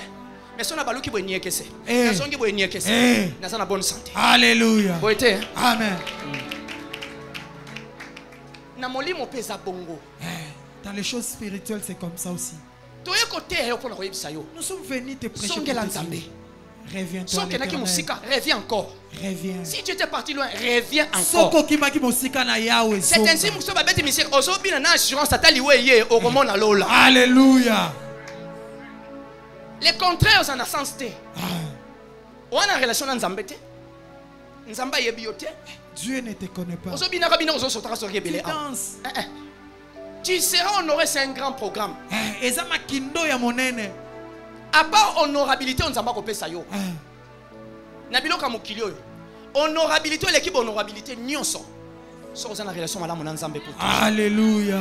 mais si on a baluki boy niekese. Na songi boy niekese. Na sana bonne santé. Alléluia. Boyete. Amen. Na molimo pesa bongo. Dans les choses spirituelles c'est comme ça aussi. Nous sommes venus te prêcher pour te dire. Reviens-toi. Reviens encore. Reviens. Si tu étais parti loin, reviens encore. C'est ainsi que tu vas bête misère. Aujourd'hui, on a assurance à taliwe au roman à lola. Alléluia. Les contraires en a sens té. On a relation dans Zambete. Nzamba yebiote. Dieu ne te connaît pas. Aujourd'hui, on a bien aux autres sur rebelle. Tu seras honoré, c'est un grand programme. À part honorabilité, on ne sait pas quoi ça yo. Nabilo kamukilio. Honorabilité, l'équipe honorabilité, nyonso. So on a relation avec mon Nzambe pour toi. Alléluia.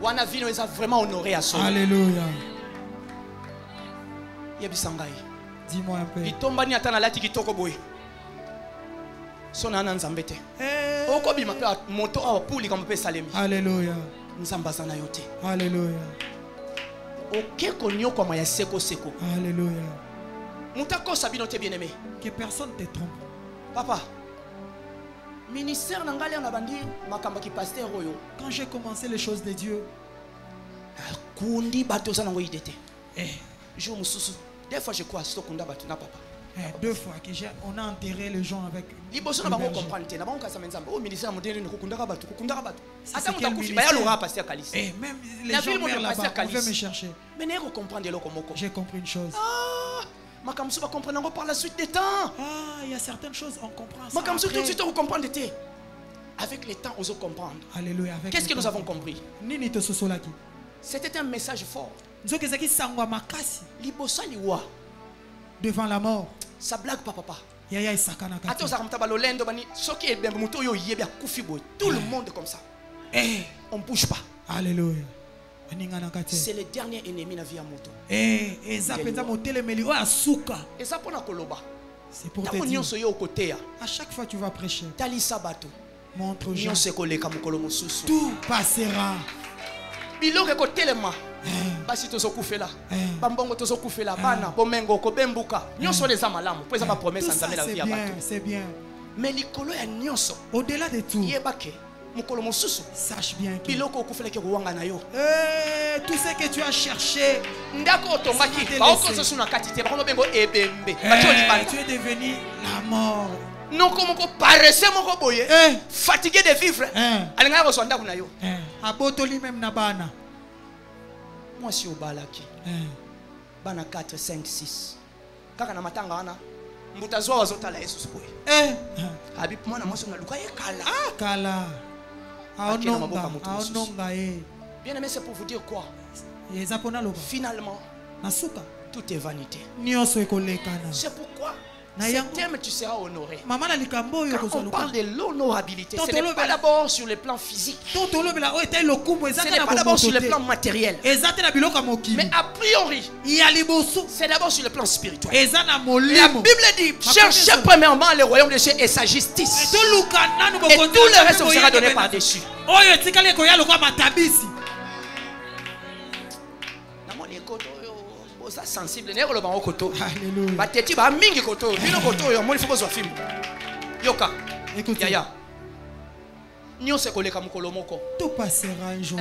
Wana vino est vraiment honoré à son. Alléluia. Yebisangai. Dis-moi un peu. Itomba ni atana lati kitoko boy. Sona na Nzambe te. Oko bi mape moto a puli comme pe salemi. Alléluia. Nzambazana yote. Alléluia. Ok konyo comme ya seko seko. Alléluia. Mutako sabino te bien-aimé. Que personne te trompe. Papa. Ministère nangali na bandi makamba ki pasteur oyo. Quand j'ai commencé les choses de Dieu, kundi bato sana ngo idete. Jo mususu. Des fois je crois so kunda bato na papa. 2 fois que on a enterré les gens avec. Liboso na bango comprendre te na bango kasa menzamba. O ministère moderne ne kunda bato, kunda bato. Ata mutakufi ba ya lora pasteur Kalisi. Même les gens là-bas pouvaient me chercher. Mais ne comprendre le komoko. J'ai compris une chose. Makamsu va comprendre par la suite des temps. Il y a certaines choses on comprend ça. Makamsu tout de suite on comprend te. Avec le temps on se comprendre. Alléluia. Qu'est-ce que nous avons compris? Nini to sosolaki. C'était un message fort. Nzokezaki sangwa makasi. Libosa liwa. Devant la mort. Ça blague papa. Yaya isakana kati. Ato zakamta balolendo bani soki ebembe muto yo yebya kufi boy. Tout le monde comme ça. On bouge pas. Alléluia. C'est le dernier ennemi na vie à moto. Eza penza motelemeli o asuka. Eza pona koloba. C'est pour te dire. À chaque fois tu vas prêcher. Tali sabato. Montre aux gens. Tout passera. Biloko ko telema. Basi tozo kufela. Bambongo tozo kufela bana bomengo ko bembuka. Nyonso les amalamu, po eza ba promesse nzambe la vie à bato. C'est bien. Mais likolo ya nyonso. Au-delà de tout. Yebake. Sache bien que tout ce que tu as cherché, tu es devenu la mort. Non, comme fatigué de vivre. Abotoli même nabana. Moi si obalaki. Bana 4 5 6. Kaka na matanga wana. Mbutazwa wazotala Yesu boy. Habib mwana mwaso na luka kala. Kala. Bien-aimé, c'est pour vous dire quoi? Finalement, tout est vanité. C'est pourquoi Ce terme, tu seras honoré. Quand on parle de l'honorabilité, ce n'est pas d'abord sur le plan physique. Ce n'est pas d'abord sur le plan matériel. Mais a priori, c'est d'abord sur le plan spirituel. La Bible dit, cherchez premièrement le royaume de Dieu et sa justice. Et tout le reste vous sera donné par-dessus. Sensible ne koloba koto bateti ba mingi koto bino koto yo moni fobo zo film yoka écoute yaya nyo se koleka mukolo moko tout passera un jour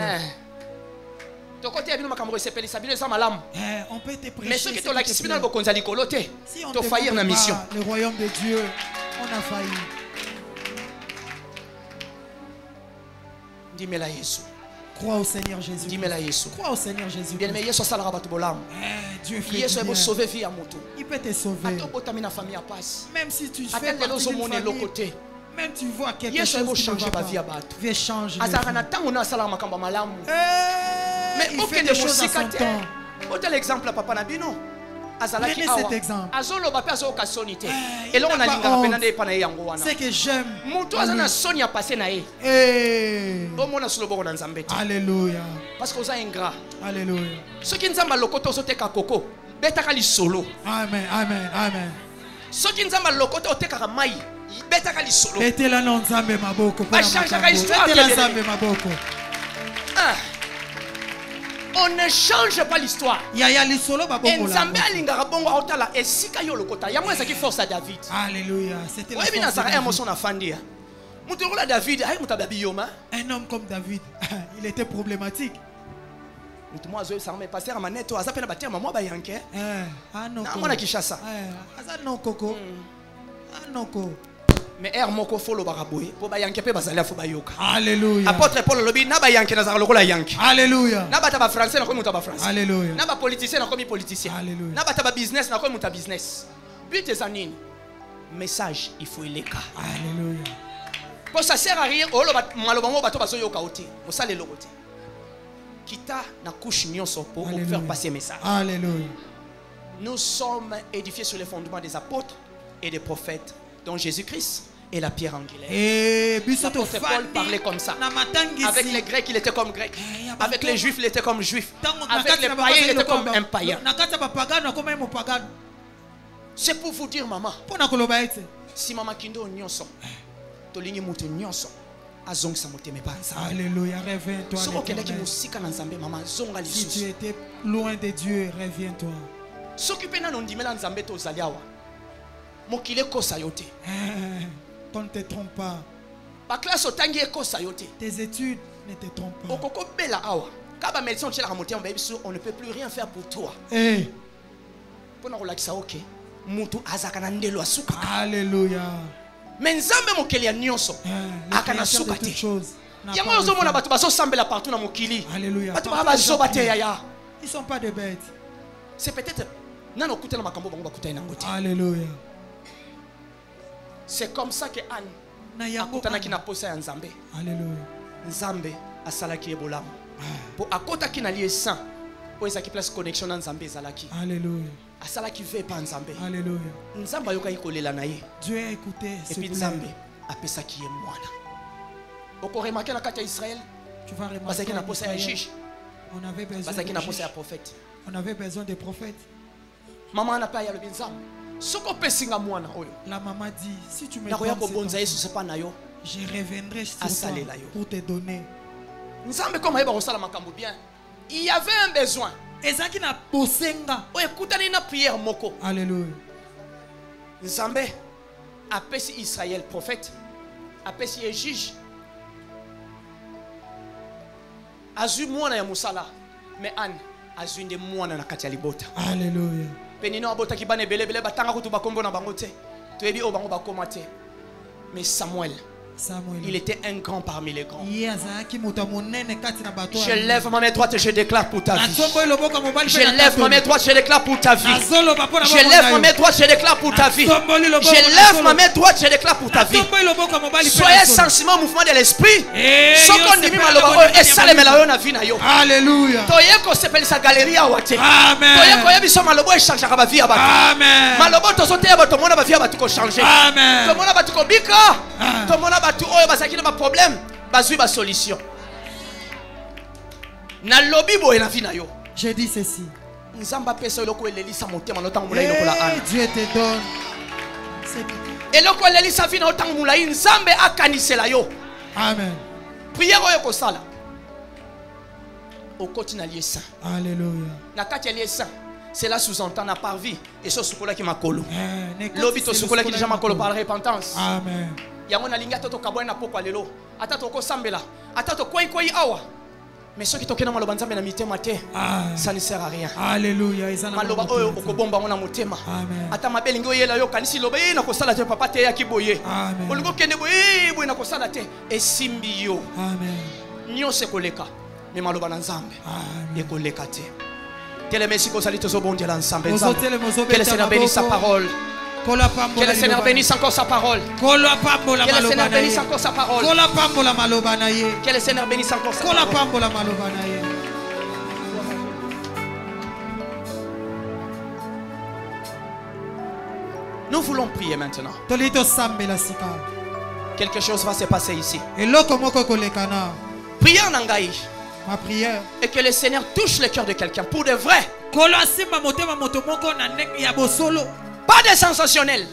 to côté bino makambo sepeli sabino za malamu on peut te prêcher mais ce qui to la kisibina bo konza likolo te to faillir na mission le royaume de Dieu on a failli dimela Yesu. Crois au Seigneur Jésus. Crois au Seigneur Jésus. Bien aimé, Yesu salera batu bolam. Dieu fait Yesu peut sauver vie à moto. Il peut te sauver. Même si tu fais partie d'une famille, même tu vois quelque chose qui ne va pas, Dieu change. Mais il fait des choses à son temps. Autre exemple, papa Nabino. Prenez cet exemple. C'est que j'aime. Alléluia. Parce que vous êtes ingrat. Alléluia. Ceux qui ne lokoto sote kakoko, betaka li solo. Amen, amen, amen. Ceux qui ne lokoto te kakamai, betaka li solo. Betela non nzambe maboko. Betela nzambe maboko. On ne change pas l'histoire. Alléluia. C'était la un homme comme David, il était problématique. Mais er moko folo baraboy po ba yanke pe bazali afo bayoka. Alléluia. Apôtre Paul lobi na ba yanke na za lokola yanke. Alléluia. Na ba ta ba français na ko muta ba français. Alléluia. Na ba politicien na ko mi politicien. Alléluia. Na ba ta ba business na ko muta business. But es anine. Message il faut eleka. Alléluia. Pour ça sert à rien o lo ba maloba mo ba to ba so yoka oti. Mo sale lokote. Kita na couche nyonso pour faire passer message. Alléluia. Nous sommes édifiés sur les fondements des apôtres et des prophètes dont Jésus-Christ et la pierre angulaire. L'apôtre Paul parlait comme ça. Avec les Grecs, il était comme grec. Avec les Juifs, il était comme juif. Avec les païens, il était comme un païen. C'est pour vous dire, maman. Si maman Kindo nyonso, tolingi mutu nyonso, azongsa moteme banza. Alléluia, reviens-toi. Si tu étais loin de Dieu, reviens-toi. S'occuper na ndimela nzambe to zaliawa. Mokile kosa yote. On ne te trompe pas. Tes études ne te trompent pas. On ne peut plus rien faire pour toi. Alléluia. Mais nzambe mokeli ya nyonso akana suka te. Yango ozomona bato bazosambela partout na mokili. Alléluia. Bato bazoba te yaya. Ils sont pas des bêtes. C'est peut-être nano kutela makambo bango bakutana nango te. Alléluia. C'est comme ça que Anne akutanaki na posa ya Nzambe. Alléluia. Nzambe asalaki ebolam. Po akotaki na lieu saint. Po ezaki place connexion na Nzambe ezalaki. Alléluia. Asalaki ve pa Nzambe. Alléluia. Nzambe ayoka ikolela na ye. Dieu a écouté ce que Nzambe apesaki ye mwana. Oko remarquer na kati ya Israël. Tu vas remarquer. Basaki na posa ya juge. On avait besoin. Basaki na posa ya prophète. On avait besoin des prophètes. Maman n'a pas ya le Nzambe. La maman dit, si tu me donnes je reviendrai sur toi pour te donner. Il y avait un besoin. Alléluia. Nzambe apesi Israël prophète, apesi juge. Azu mwana ya musala, mais Anne azu nde mwana na kati ya libota. Alléluia. Penino abotaki bane belebele batanga kutu bakombo na bango te. Toyebi o bango bakoma te. Mais Samuel Il était un grand parmi les grands. Je lève ma main droite et je déclare pour ta vie. Je lève ma main droite, je déclare pour ta vie. Je lève ma main droite, je déclare pour ta vie. Je lève ma main droite, je déclare pour ta vie. Soyez sensibles au mouvement de l'esprit. Alléluia. Problème, bazui solution. J'ai dit ceci. Dieu te donne. Amen. Prière Alléluia. Cela sous-entend na par vie et ce sukola qui m'a colo. L'obito sukola qui déjà m'a colo par repentance. Amen. Yamona linga toto kabwana poko lelo. Atato ko sambela. Atato koi awa. Mais ceux qui toquent dans maloba nzambe na mitema te, ça ne sert à rien. Alléluia. Maloba oyo okobomba mona motema. Ata mabelingi oyela yo kanisi lobe na kosala te papa te ya kiboye. Olingo kende boye na kosala te esimbi yo. Amen. Nyose koleka. Mais maloba na nzambe. Ekoleka te. Que le Messie salite au bon Dieu l'ensemble. Que le Seigneur bénisse sa parole. Que le Seigneur bénisse encore sa parole. Que le Seigneur bénisse encore sa parole. Que le Seigneur bénisse encore sa parole. Nous voulons prier maintenant. Quelque chose va se passer ici. Priez en Angaï. Ma prière. Et que le Seigneur touche le cœur de quelqu'un pour de vrai. Pas de sensationnel.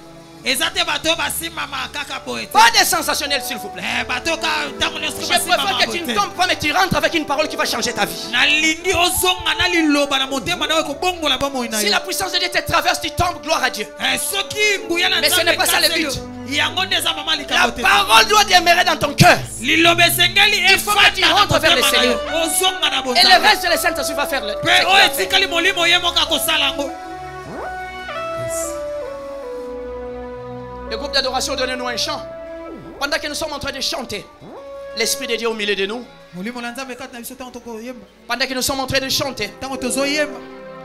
Pas de sensationnel, s'il vous plaît. Je préfère que tu ne tombes pas mais tu rentres avec une parole qui va changer ta vie. Si la puissance de Dieu te traverse, tu tombes, gloire à Dieu. Mais ce n'est pas ça le but. La parole doit demeurer dans ton cœur. Il faut que tu rentres vers le Seigneur. Et le reste de la Saint-Esprit va faire le. Le groupe d'adoration, donnez-nous un chant. Pendant que nous sommes en train de chanter, l'Esprit de Dieu au milieu de nous. Pendant que nous sommes en train de chanter,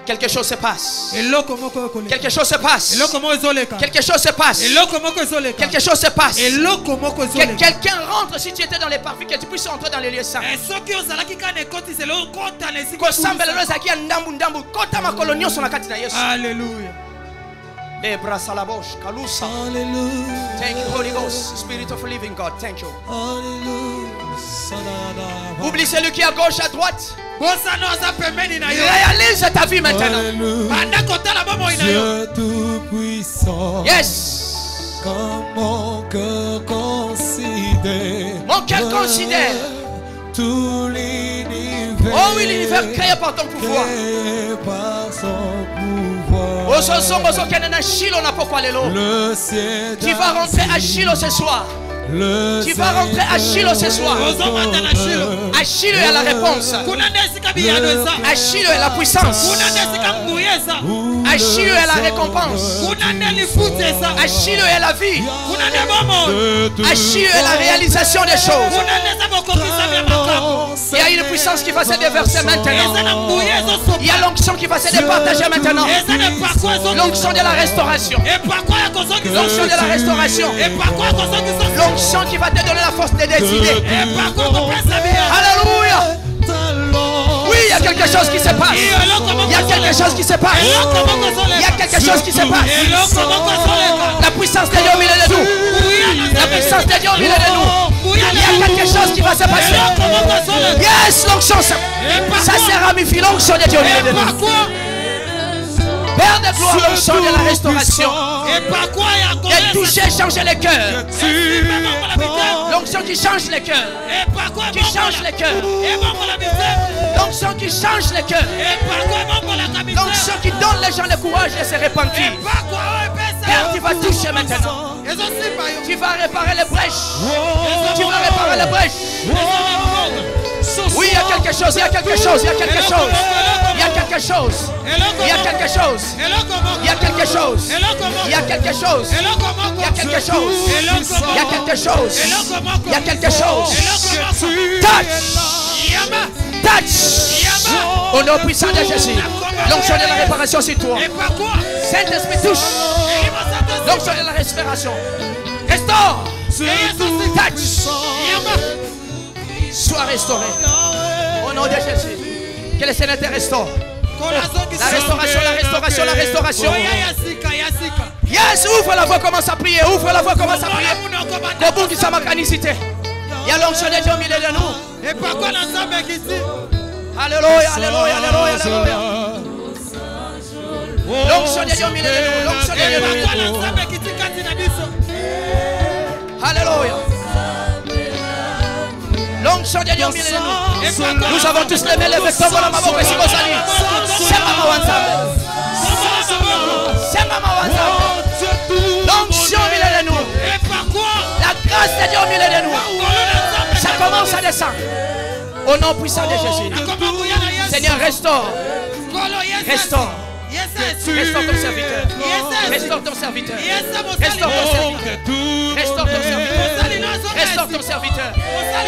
quelque chose se passe. Quelque chose se passe. Quelque chose se passe. Quelque chose se passe. Que quelqu'un rentre si tu étais dans les parvis, que tu puisses entrer dans les lieux saints. Alléluia. Hallelujah. Thank you, Holy Ghost, Spirit of the living God. Thank you. Oublie celui qui est à gauche, à droite. Réalise ta vie maintenant. Dieu tout-puissant. Yes. Comme mon cœur considère. Mon cœur considère. Tout l'univers. Oh oui, l'univers créé par ton pouvoir. Créé par son pouvoir. Le ciel. Tu vas rentrer à Shiloh ce soir. Tu vas rentrer à Shiloh ce soir. À Shiloh est la réponse. À Shiloh est la puissance. À Shiloh est la récompense. À Shiloh est la vie. À Shiloh est la réalisation des choses. Il y a une puissance qui va se déverser maintenant. Il y a l'onction qui va se départager maintenant. L'onction de la restauration. L'onction de la restauration. L'onction qui va te donner la force de décider. Alléluia. Oui, il y a quelque chose qui se passe. Il y a quelque chose qui se passe. Il y a quelque chose qui se passe. La puissance de Dieu au milieu de nous. La puissance de Dieu au milieu de nous. Il y a quelque chose qui va se passer. Yes, l'onction. Ça s'est ramifié, l'onction de Dieu au milieu de nous. Père de gloire, l'onction de la restauration. Et toucher, changer les cœurs. L'onction qui change les cœurs. Qui change les cœurs. L'onction qui change les cœurs. L'onction qui donne les gens le courage de se repentir. Père, tu vas toucher maintenant. Tu vas réparer les brèches. Tu vas réparer les brèches. Oui, il y a quelque chose, il y a quelque chose, il y a quelque chose. Il y a quelque chose. Il y a quelque chose. Il y a quelque chose. Il y a quelque chose. Il y a quelque chose. Il y a quelque chose. Il y a quelque chose. Touch. Touch. Au nom puissant de Jésus. L'onction de la réparation sur toi. Saint-Esprit touche. L'onction de la respiration. Restaure. Touch. Sois restauré. Au nom de Jésus. Que le Seigneur te restaure. La restauration, la restauration, la restauration. Yes, ouvre la voix, commence à prier. Ouvre la voix, commence à prier. Au bout de sa mécanicité. Il y a l'onction de Dieu au milieu de nous. Alléluia, alléluia, alléluia, alléluia. L'onction de Dieu au milieu de nous. L'onction de Dieu au milieu de nous. Alléluia. L'onction de Dieu au milieu de nous. Nous avons tous levé le vecteur pour la maman que si vous allez. C'est maman Wanzambe. C'est maman Wanzambe. L'onction au milieu de nous. La grâce de Dieu au milieu de nous. Ça commence à descendre. Au nom puissant de Jésus. Seigneur, restaure. Restaure. Restaure ton serviteur. Restaure ton serviteur. Restaure ton serviteur. Restaure ton serviteur. Restaure ton serviteur.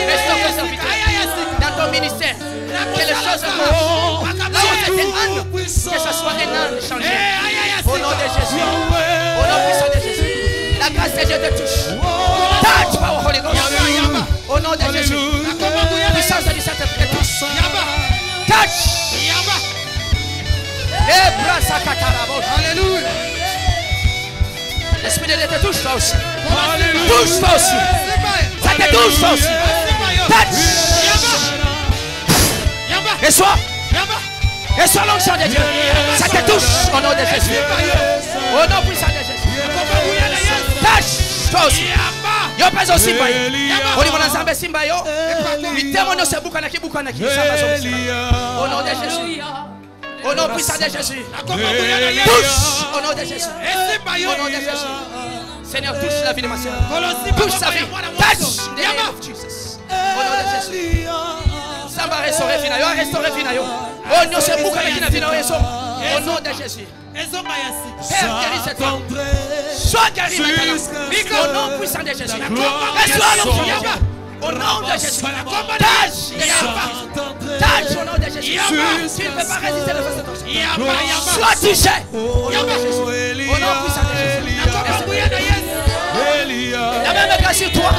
Restaure ton serviteur. Dans ton ministère, que les choses marchent. Là où c'était un, que ce soit un âne changé. Au nom de Jésus. Au nom puissant de Jésus. La grâce de Dieu te touche. Touch par le Holy Ghost. Au nom de Jésus. La puissance de Saint-Esprit te touche. Touch. Alléluia. L'Esprit de Dieu te touche toi aussi. Touche toi aussi. Ça te touche toi aussi. Touch. Reçois. Reçois l'onction de Dieu. Ça te touche au nom de Jésus. Au nom puissant de Jésus. Touch toi aussi. Yo pas aussi bayo. Oli mona zambe simba yo. Mitemo no se buka na kibuka na kisamba so. Au nom de Jésus. Au nom puissant de Jésus. Touche au nom de Jésus. Au nom de Jésus. Seigneur, touche la vie de ma soeur. Touche sa vie. Touche the name of Jesus. Au nom de Jésus. Ça va restaurer finayo. Restaurer finayo. Oh non, c'est beaucoup qui n'a finayo. Au nom de Jésus. Père, guéris cette femme. Sois guéri maintenant. Au nom puissant de Jésus. Reçois l'onction. Au nom de Jésus. Tâche au nom de Jésus. Tu ne peux pas résister le face de ton Jésus. Sois touché. Au nom de Jésus. Au nom puissant de Jésus. La même grâce sur toi.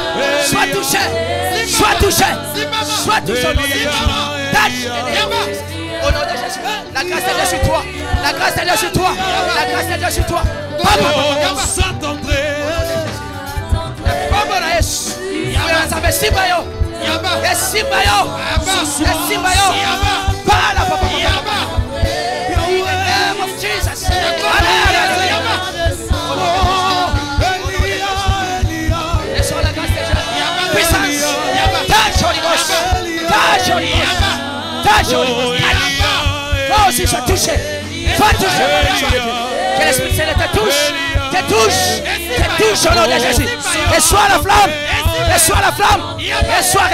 Sois touché. Sois touché. Sois touché au nom de Jésus. Tâche. Au nom de Jésus. La grâce de Dieu sur toi. La grâce de Dieu sur toi. La grâce de Dieu sur toi. Papa. Papa na Yesu. Yamba Simbayo. Yamba Simbayo. Simbayo. Pala papa. Yamba. In the name of Jesus. Laissons la grâce de Dieu. Puissance. Touch Holy Ghost. Touch Holy Ghost. Touch Holy Ghost. Toi aussi sois touché. Sois touché. Que l'Esprit Saint te touche. Te touche. Te touche au nom de Jésus. Reçois la flamme. Reçois la flamme. Reçois.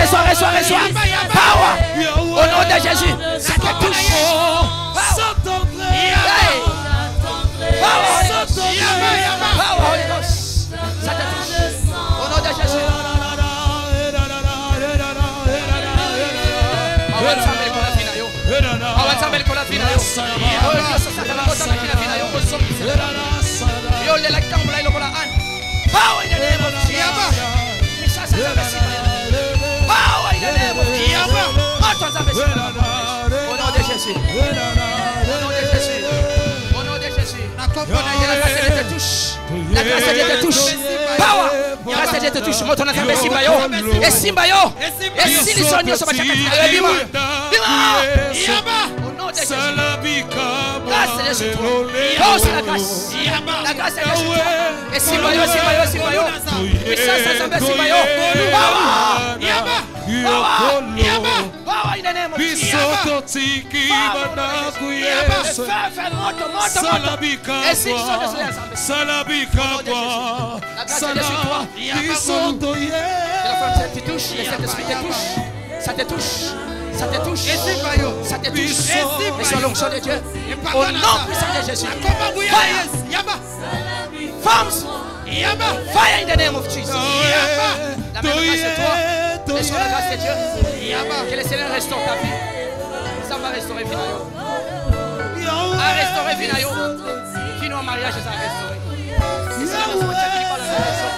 Power. Au nom de Jésus. Ça te touche. Power. Holy Ghost. Ça te touche. Au nom de Jésus. Power in the name of Jesus. Power in the name of Jesus. Au nom de Jésus. Au nom de Jésus. Au nom de Jésus. La grâce de Dieu te touche. La grâce de Dieu te touche. Power. La grâce de Dieu te touche. Montre notre Simbayo. Et Simbayo. Et si les soignants sont pas au nom de Jésus. Grâce de Dieu sur toi. Oh, c'est la grâce. La grâce de Dieu sur toi. Et Simbayo. Puissance de Simbayo. Power. Power in the name of Jesus. Et si les soignants sont la grâce de Dieu sur toi. Que la femme te touche. Et cet esprit te touche. Ça te touche. Ça te touche. Ça te touche. Reçois l'onction de Dieu. Au nom puissant de Jésus. Femmes. Fire in the name of Jesus. La même grâce de toi. Reçois la grâce de Dieu. Que le Seigneur restaure ta vie. Ça va restaurer Finayo. A restaurer Finayo. Fino en mariage, ça va restaurer. Et c'est la raison pour laquelle il parle de la maison.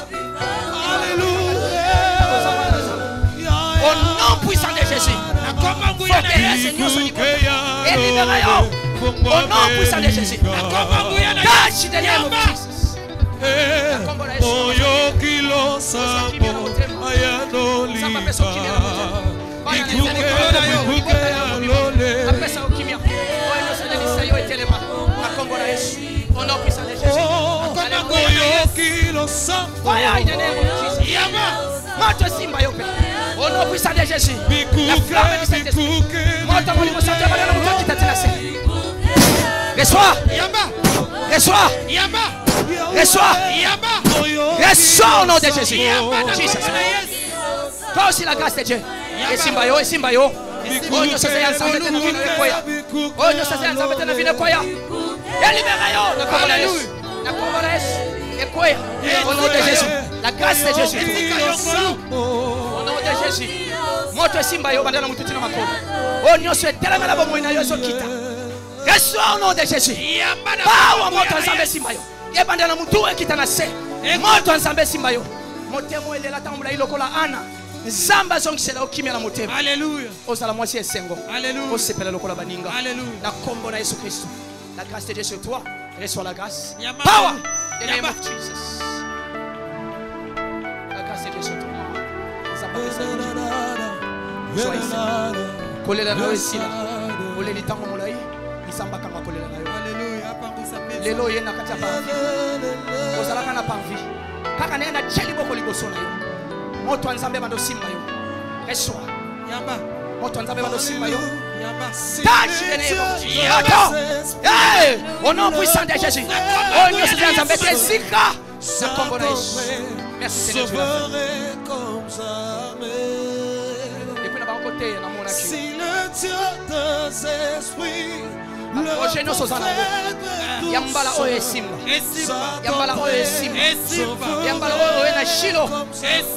Au nom puissant de Jésus. Faut que le Seigneur soit libre. Et libère-yo. Au nom puissant de Jésus. Touch the name of Jesus. Au nom puissant de Jésus, la flamme du Saint-Esprit. Reçois. Reçois. Reçois. Reçois au nom de Jésus. Toi aussi la grâce de Dieu. Et Simbayo, et Simbayo. Oh, nous sommes ensemble de vie. Oh, nous sommes ensemble de vie. Et libérez-yo. Au nom de Jésus. La grâce de Jésus. Au nom de Jésus. Montre Simbayo. Oh, nous sommes tellement là-bas. Reçois au nom de Jésus. Power montre ensemble Simbayo. Ebandana mutu ekitana se. Moto ensemble Simbayo. Motemo elela tambula ilokola ana. Zamba zonkisela okimya na motemo. Alléluia. Osala mwasi esengo. Alléluia. Osepela lokola baninga. Alléluia. Na kombo na Yesu Christ. La grâce de Dieu sur toi. Reçois la grâce. Power. In the name of Jesus. La grâce de Dieu sur toi. Sois ici. Kolela na wesila. Oleli tango molai. Isamba kanga kolela na yo. Alléluia. Lelo yena katia parvi. Ozalaka na parvi. Kaka nena cheli boko liboso na yo. Moto nzambe bando simba yo. Reçois. Yamba. Moto nzambe bando simba yo. Yamba. Touch the name of Jesus. Hey! Au nom puissant de Jésus. Oh, nous sommes nzambe tesika. Na kombo na Yesu. Merci Seigneur. Depuis na ba côté na mona ki. Si le Dieu des esprits projet nous sommes Yambala oye simba. Yambala oye simba. Yambala oye na shilo.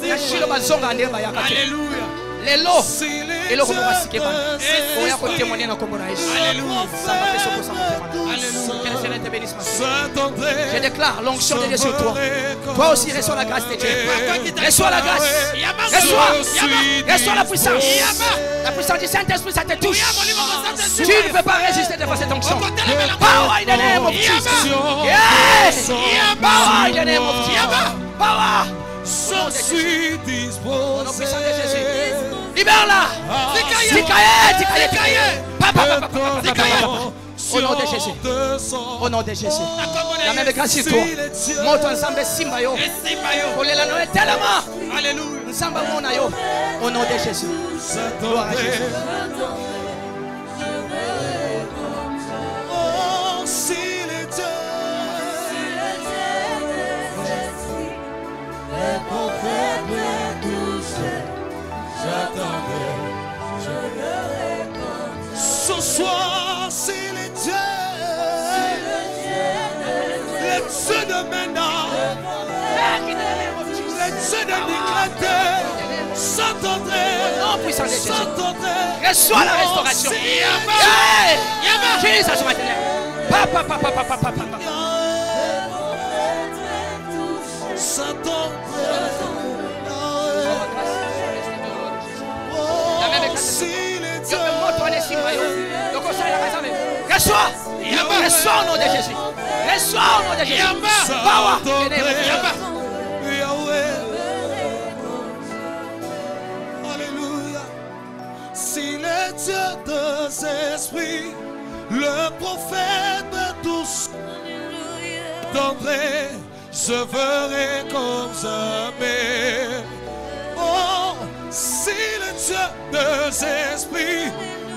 Na shilo bazonga ndeba yakati. Alléluia. Lelo. Elo ko basike ba. Oya ko témoigner na kombo na Yesu. Alléluia. Ça va faire ce que ça va. Alléluia. Que le Seigneur te bénisse. Je déclare l'onction de Dieu sur toi. Toi aussi reçois la grâce de Dieu. Reçois la grâce. Reçois la puissance. La puissance du Saint-Esprit, ça te touche. Tu ne peux pas résister devant cette onction. Power in the name of Jesus. Yes. Power in the name of Jesus. Power. Au nom puissant de Jésus. Libère-la. Tikaye. Au nom de Jésus. Au nom de Jésus. La même grâce sur toi. Monte ensemble Simbayo. Kolela no tellement. Alléluia. Nsamba mona yo. Au nom de Jésus. Gloire à Jésus. Oh, si les dieux, les prophètes, tous, j'attendais, je le récompense. Ce soir, si les dieux, les dieux de maintenant, les dieux de Niclaté, s'entendraient. Reçois la restauration. Jesus ce matin. Papa. La même grâce. Reçois au nom de Jésus. Reçois au nom de Jésus. Power. Alléluia. Si les dieux des esprits, le prophète de tous, d'André, je ferai comme jamais. Oh, si les dieux des esprits,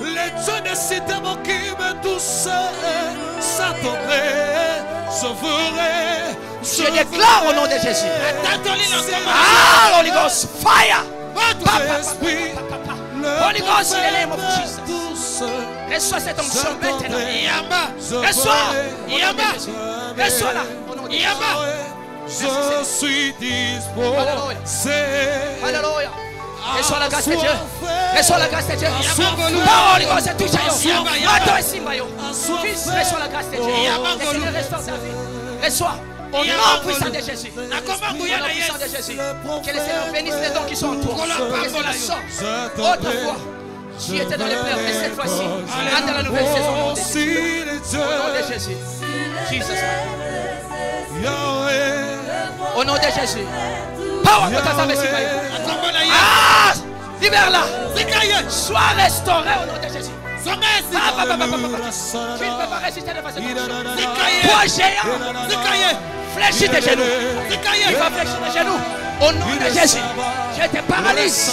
les dieux de Sidamo qui me tous s'attendraient, je ferai. Je déclare au nom de Jésus. Ah, Holy Ghost, fire. Votre esprit, le Holy Ghost, in the name of Jesus. Reçois cette onction maintenant. Reçois. Reçois-la. Je suis disposé. Alléluia. Reçois la grâce de Dieu. Reçois la grâce de Dieu. Holy Ghost, touche à yo. Mato et simba yo. Fils, reçois la grâce de Dieu. Le Seigneur restaure ta vie. Reçois. Au nom puissant de Jésus. Au nom puissant de Jésus. Que le Seigneur bénisse les dons qui sont en toi. Que cela sorte. Autrefois, tu étais dans les pleurs. Et cette fois-ci, entre dans la nouvelle saison. Au nom de Jésus. Jesus. Au nom de Jésus. Power contre ta vessie. Ah! Libère-la. Sois restauré au nom de Jésus. Tu ne peux pas résister de façon toi géant, fléchis tes genoux. Il va fléchir tes genoux. Au nom de Jésus, je te paralyse.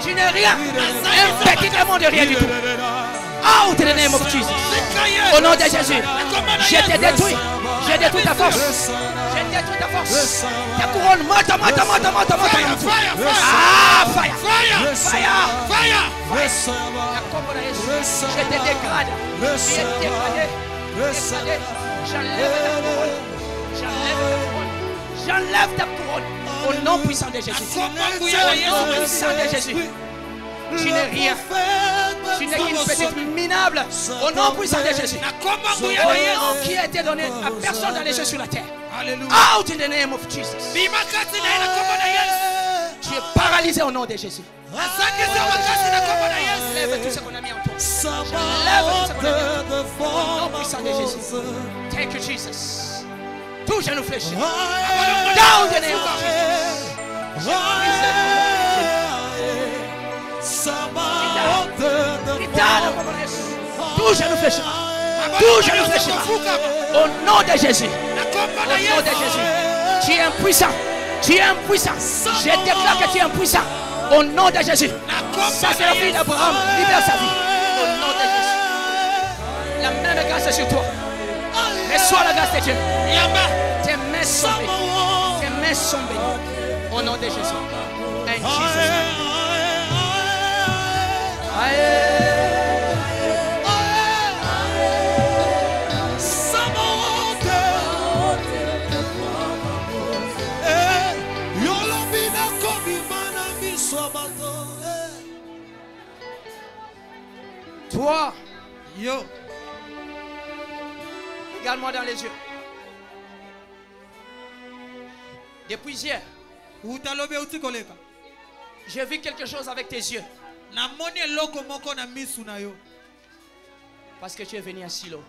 Tu n'es rien. Un petit démon de rien du tout. Out in the name of Jesus. Au nom de Jésus, je te détruis. Je détruis ta force. Je détruis ta force. Ta couronne, mata. Ah, fire. Je te dégrade. Tu es dégradé. J'enlève ta couronne. Au nom puissant de Jésus. Au nom puissant de Jésus. Tu n'es rien. Tu n'es qu'une petite minable. Au nom puissant de Jésus. Au nom qui a été donné à personne dans les cieux sur la terre. Out in the name of Jesus. Tu es paralysé au nom de Jésus. Lève tout ce qu'on a mis en toi. Lève tout ce qu'on a mis en toi. Au nom puissant de Jésus. Thank you, Jesus. Tout genou fléchi. Down in the name of Jesus. Tout genou fléchi. Tout genou fléchi. Au nom de Jésus. Au nom de Jésus. Tu es impuissant. Tu es impuissant. Je déclare que tu es impuissant. Au nom de Jésus. Ça c'est la fille d'Abraham. Libère sa vie. Au nom de Jésus. La main de grâce est sur toi. Reçois la grâce de Dieu. Tes mains sont bénies. Tes mains sont bénies. Au nom de Jésus. In Jesus' name. Toi, yo, regarde-moi dans les yeux. Depuis hier, j'ai vu quelque chose avec tes yeux. Parce que tu es venu à Silo.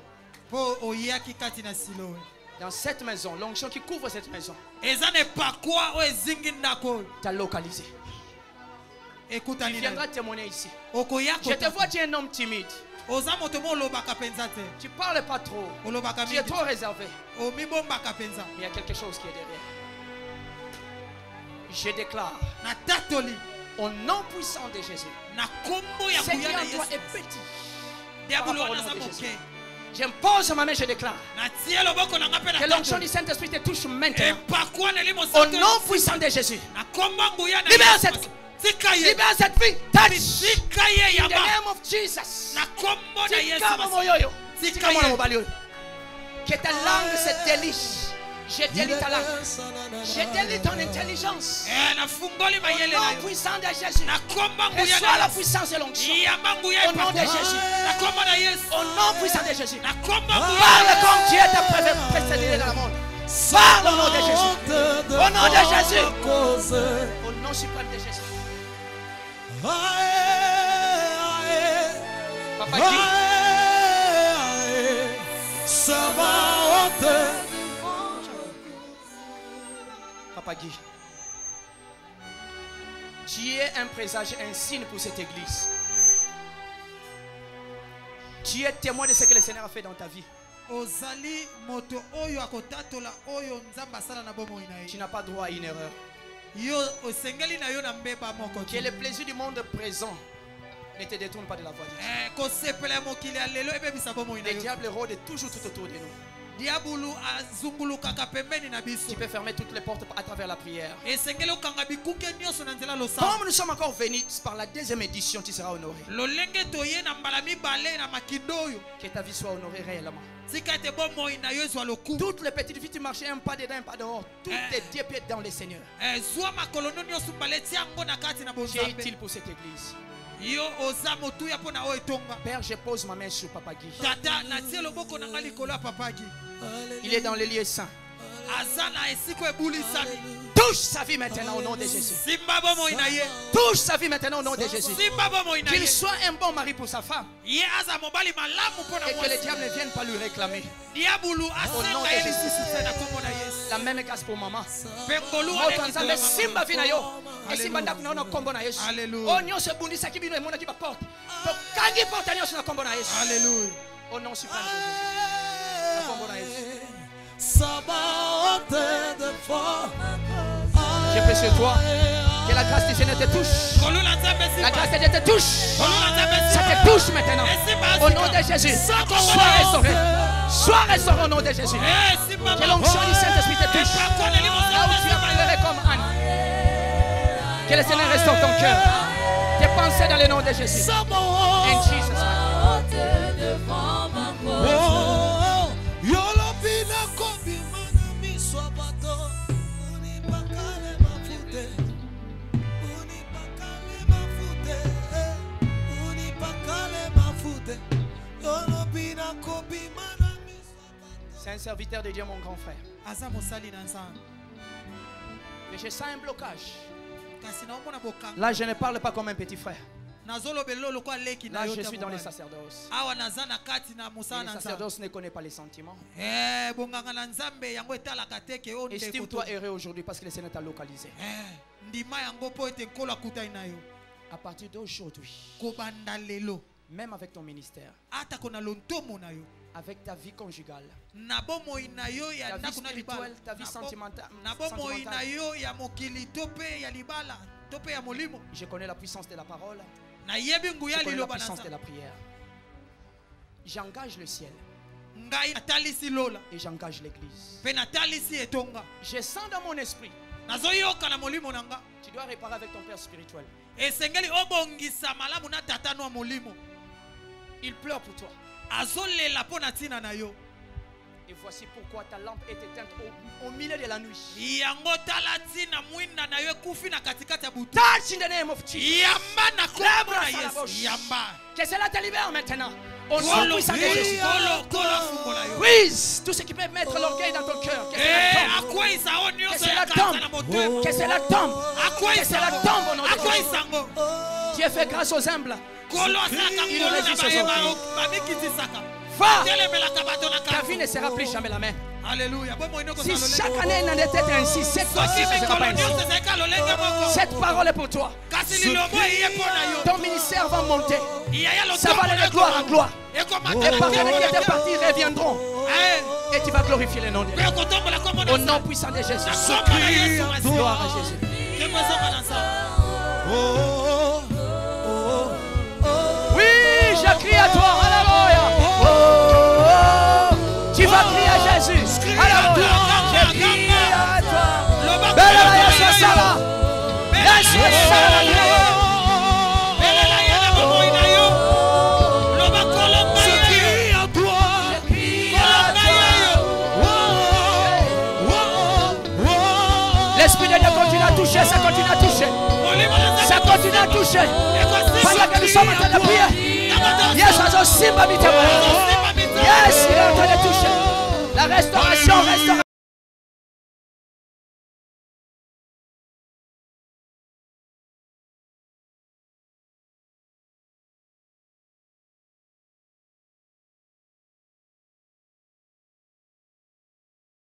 Dans cette maison, l'onction qui couvre cette maison t'a localisé. Tu viendras témoigner ici. Je te vois, tu es un homme timide. Tu ne parles pas trop. Tu es trop réservé. Mais il y a quelque chose qui est derrière. Je déclare au nom puissant de Jésus, ce qui en toi est petit. Par rapport au nom de Jésus. J'impose ma main, je déclare que l'onction du Saint-Esprit te touche maintenant. Au nom puissant de Jésus. Libère cette fille. Libère cette fille. Touch. In the name of Jesus. Que ta langue se déliche. Je délie ta langue. Je délie ton intelligence. Au nom puissant de Jésus. Reçois la puissance de l'onction. Au nom de Jésus. Au nom puissant de Jésus. Parle comme Dieu t'a précédé dans le monde. Parle au nom de Jésus. Au nom de Jésus. Au nom suprême de Jésus. Papa dit. Papa Guy, tu es un présage, un signe pour cette église. Tu es témoin de ce que le Seigneur a fait dans ta vie. Tu n'as pas droit à une erreur. Que le plaisir du monde présent ne te détourne pas de la voie de Dieu. Le diable rôde toujours tout autour de nous. Tu peux fermer toutes les portes à travers la prière. Comme nous sommes encore venus par la deuxième édition, tu seras honoré. Que ta vie soit honorée réellement. Toutes les petites filles, tu marchais un pas dedans, un pas dehors. Tous tes 10 pieds dans les seigneurs. Tu es utile pour cette église. Père, je pose ma main sur Papa Guy. Il est dans les lieux saints. Touche sa vie maintenant au nom de Jésus. Touche sa vie maintenant au nom de Jésus. Qu'il soit un bon mari pour sa femme. Et que le diable ne vienne pas lui réclamer. Au nom de Jésus. La même grâce pour maman. Alléluia. Au nom suprême de Jésus. Je prie sur toi que la grâce du Seigneur te touche. La grâce de Dieu te touche. Ça te touche maintenant. Au nom de Jésus. Sois restauré. Sois restauré au nom de Jésus. Que l'onction du Saint-Esprit te touche. Là où tu es malheureux comme Anne. Que le Seigneur restaure ton cœur. Tes pensées dans le nom de Jésus. In Jesus' name. C'est un serviteur de Dieu, mon grand frère. Mais je sens un blocage. Là, je ne parle pas comme un petit frère. Là, je suis dans les sacerdoces. Les sacerdoces ne connaissent pas les sentiments. Estime-toi heureux aujourd'hui parce que le Seigneur t'a localisé. À partir d'aujourd'hui, même avec ton ministère, avec ta vie conjugale, ta vie spirituelle, ta vie sentimentale, je connais la puissance de la parole. Je connais la puissance de la prière. J'engage le ciel. Et j'engage l'église. Je sens dans mon esprit. Tu dois réparer avec ton père spirituel. Il pleure pour toi. Et voici pourquoi ta lampe est éteinte au milieu de la nuit. Touch in the name of Jesus. Que cela te libère maintenant. Au nom puissant de Jésus. Brise tout ce qui peut mettre l'orgueil dans ton cœur. Que cela tombe. Que cela tombe. Que cela tombe au nom de Jésus. Dieu fait grâce aux humbles. Il résiste aux orgueilleux. Ta vie ne sera plus jamais la même. Alléluia. Si chaque année n'en était ainsi, cette fois-ci ne sera pas ainsi. Cette parole est pour toi. Ton ministère va monter. Ça va aller de gloire en gloire. Et par qui étaient partis reviendront. Et tu vas glorifier le nom de Dieu. Au nom puissant de Jésus. Gloire à Jésus. Oui, je crie à toi. Alléluia. Tu vas crier à Jésus. Alléluia. Je crie à toi. Belaya Sasala. Laisse-moi Sala. L'Esprit de Dieu continue à toucher, ça continue à toucher. Ça continue à toucher. Pendant que nous sommes en train de prier. Yes, Yes, il est en train de toucher. La restauration, restauration.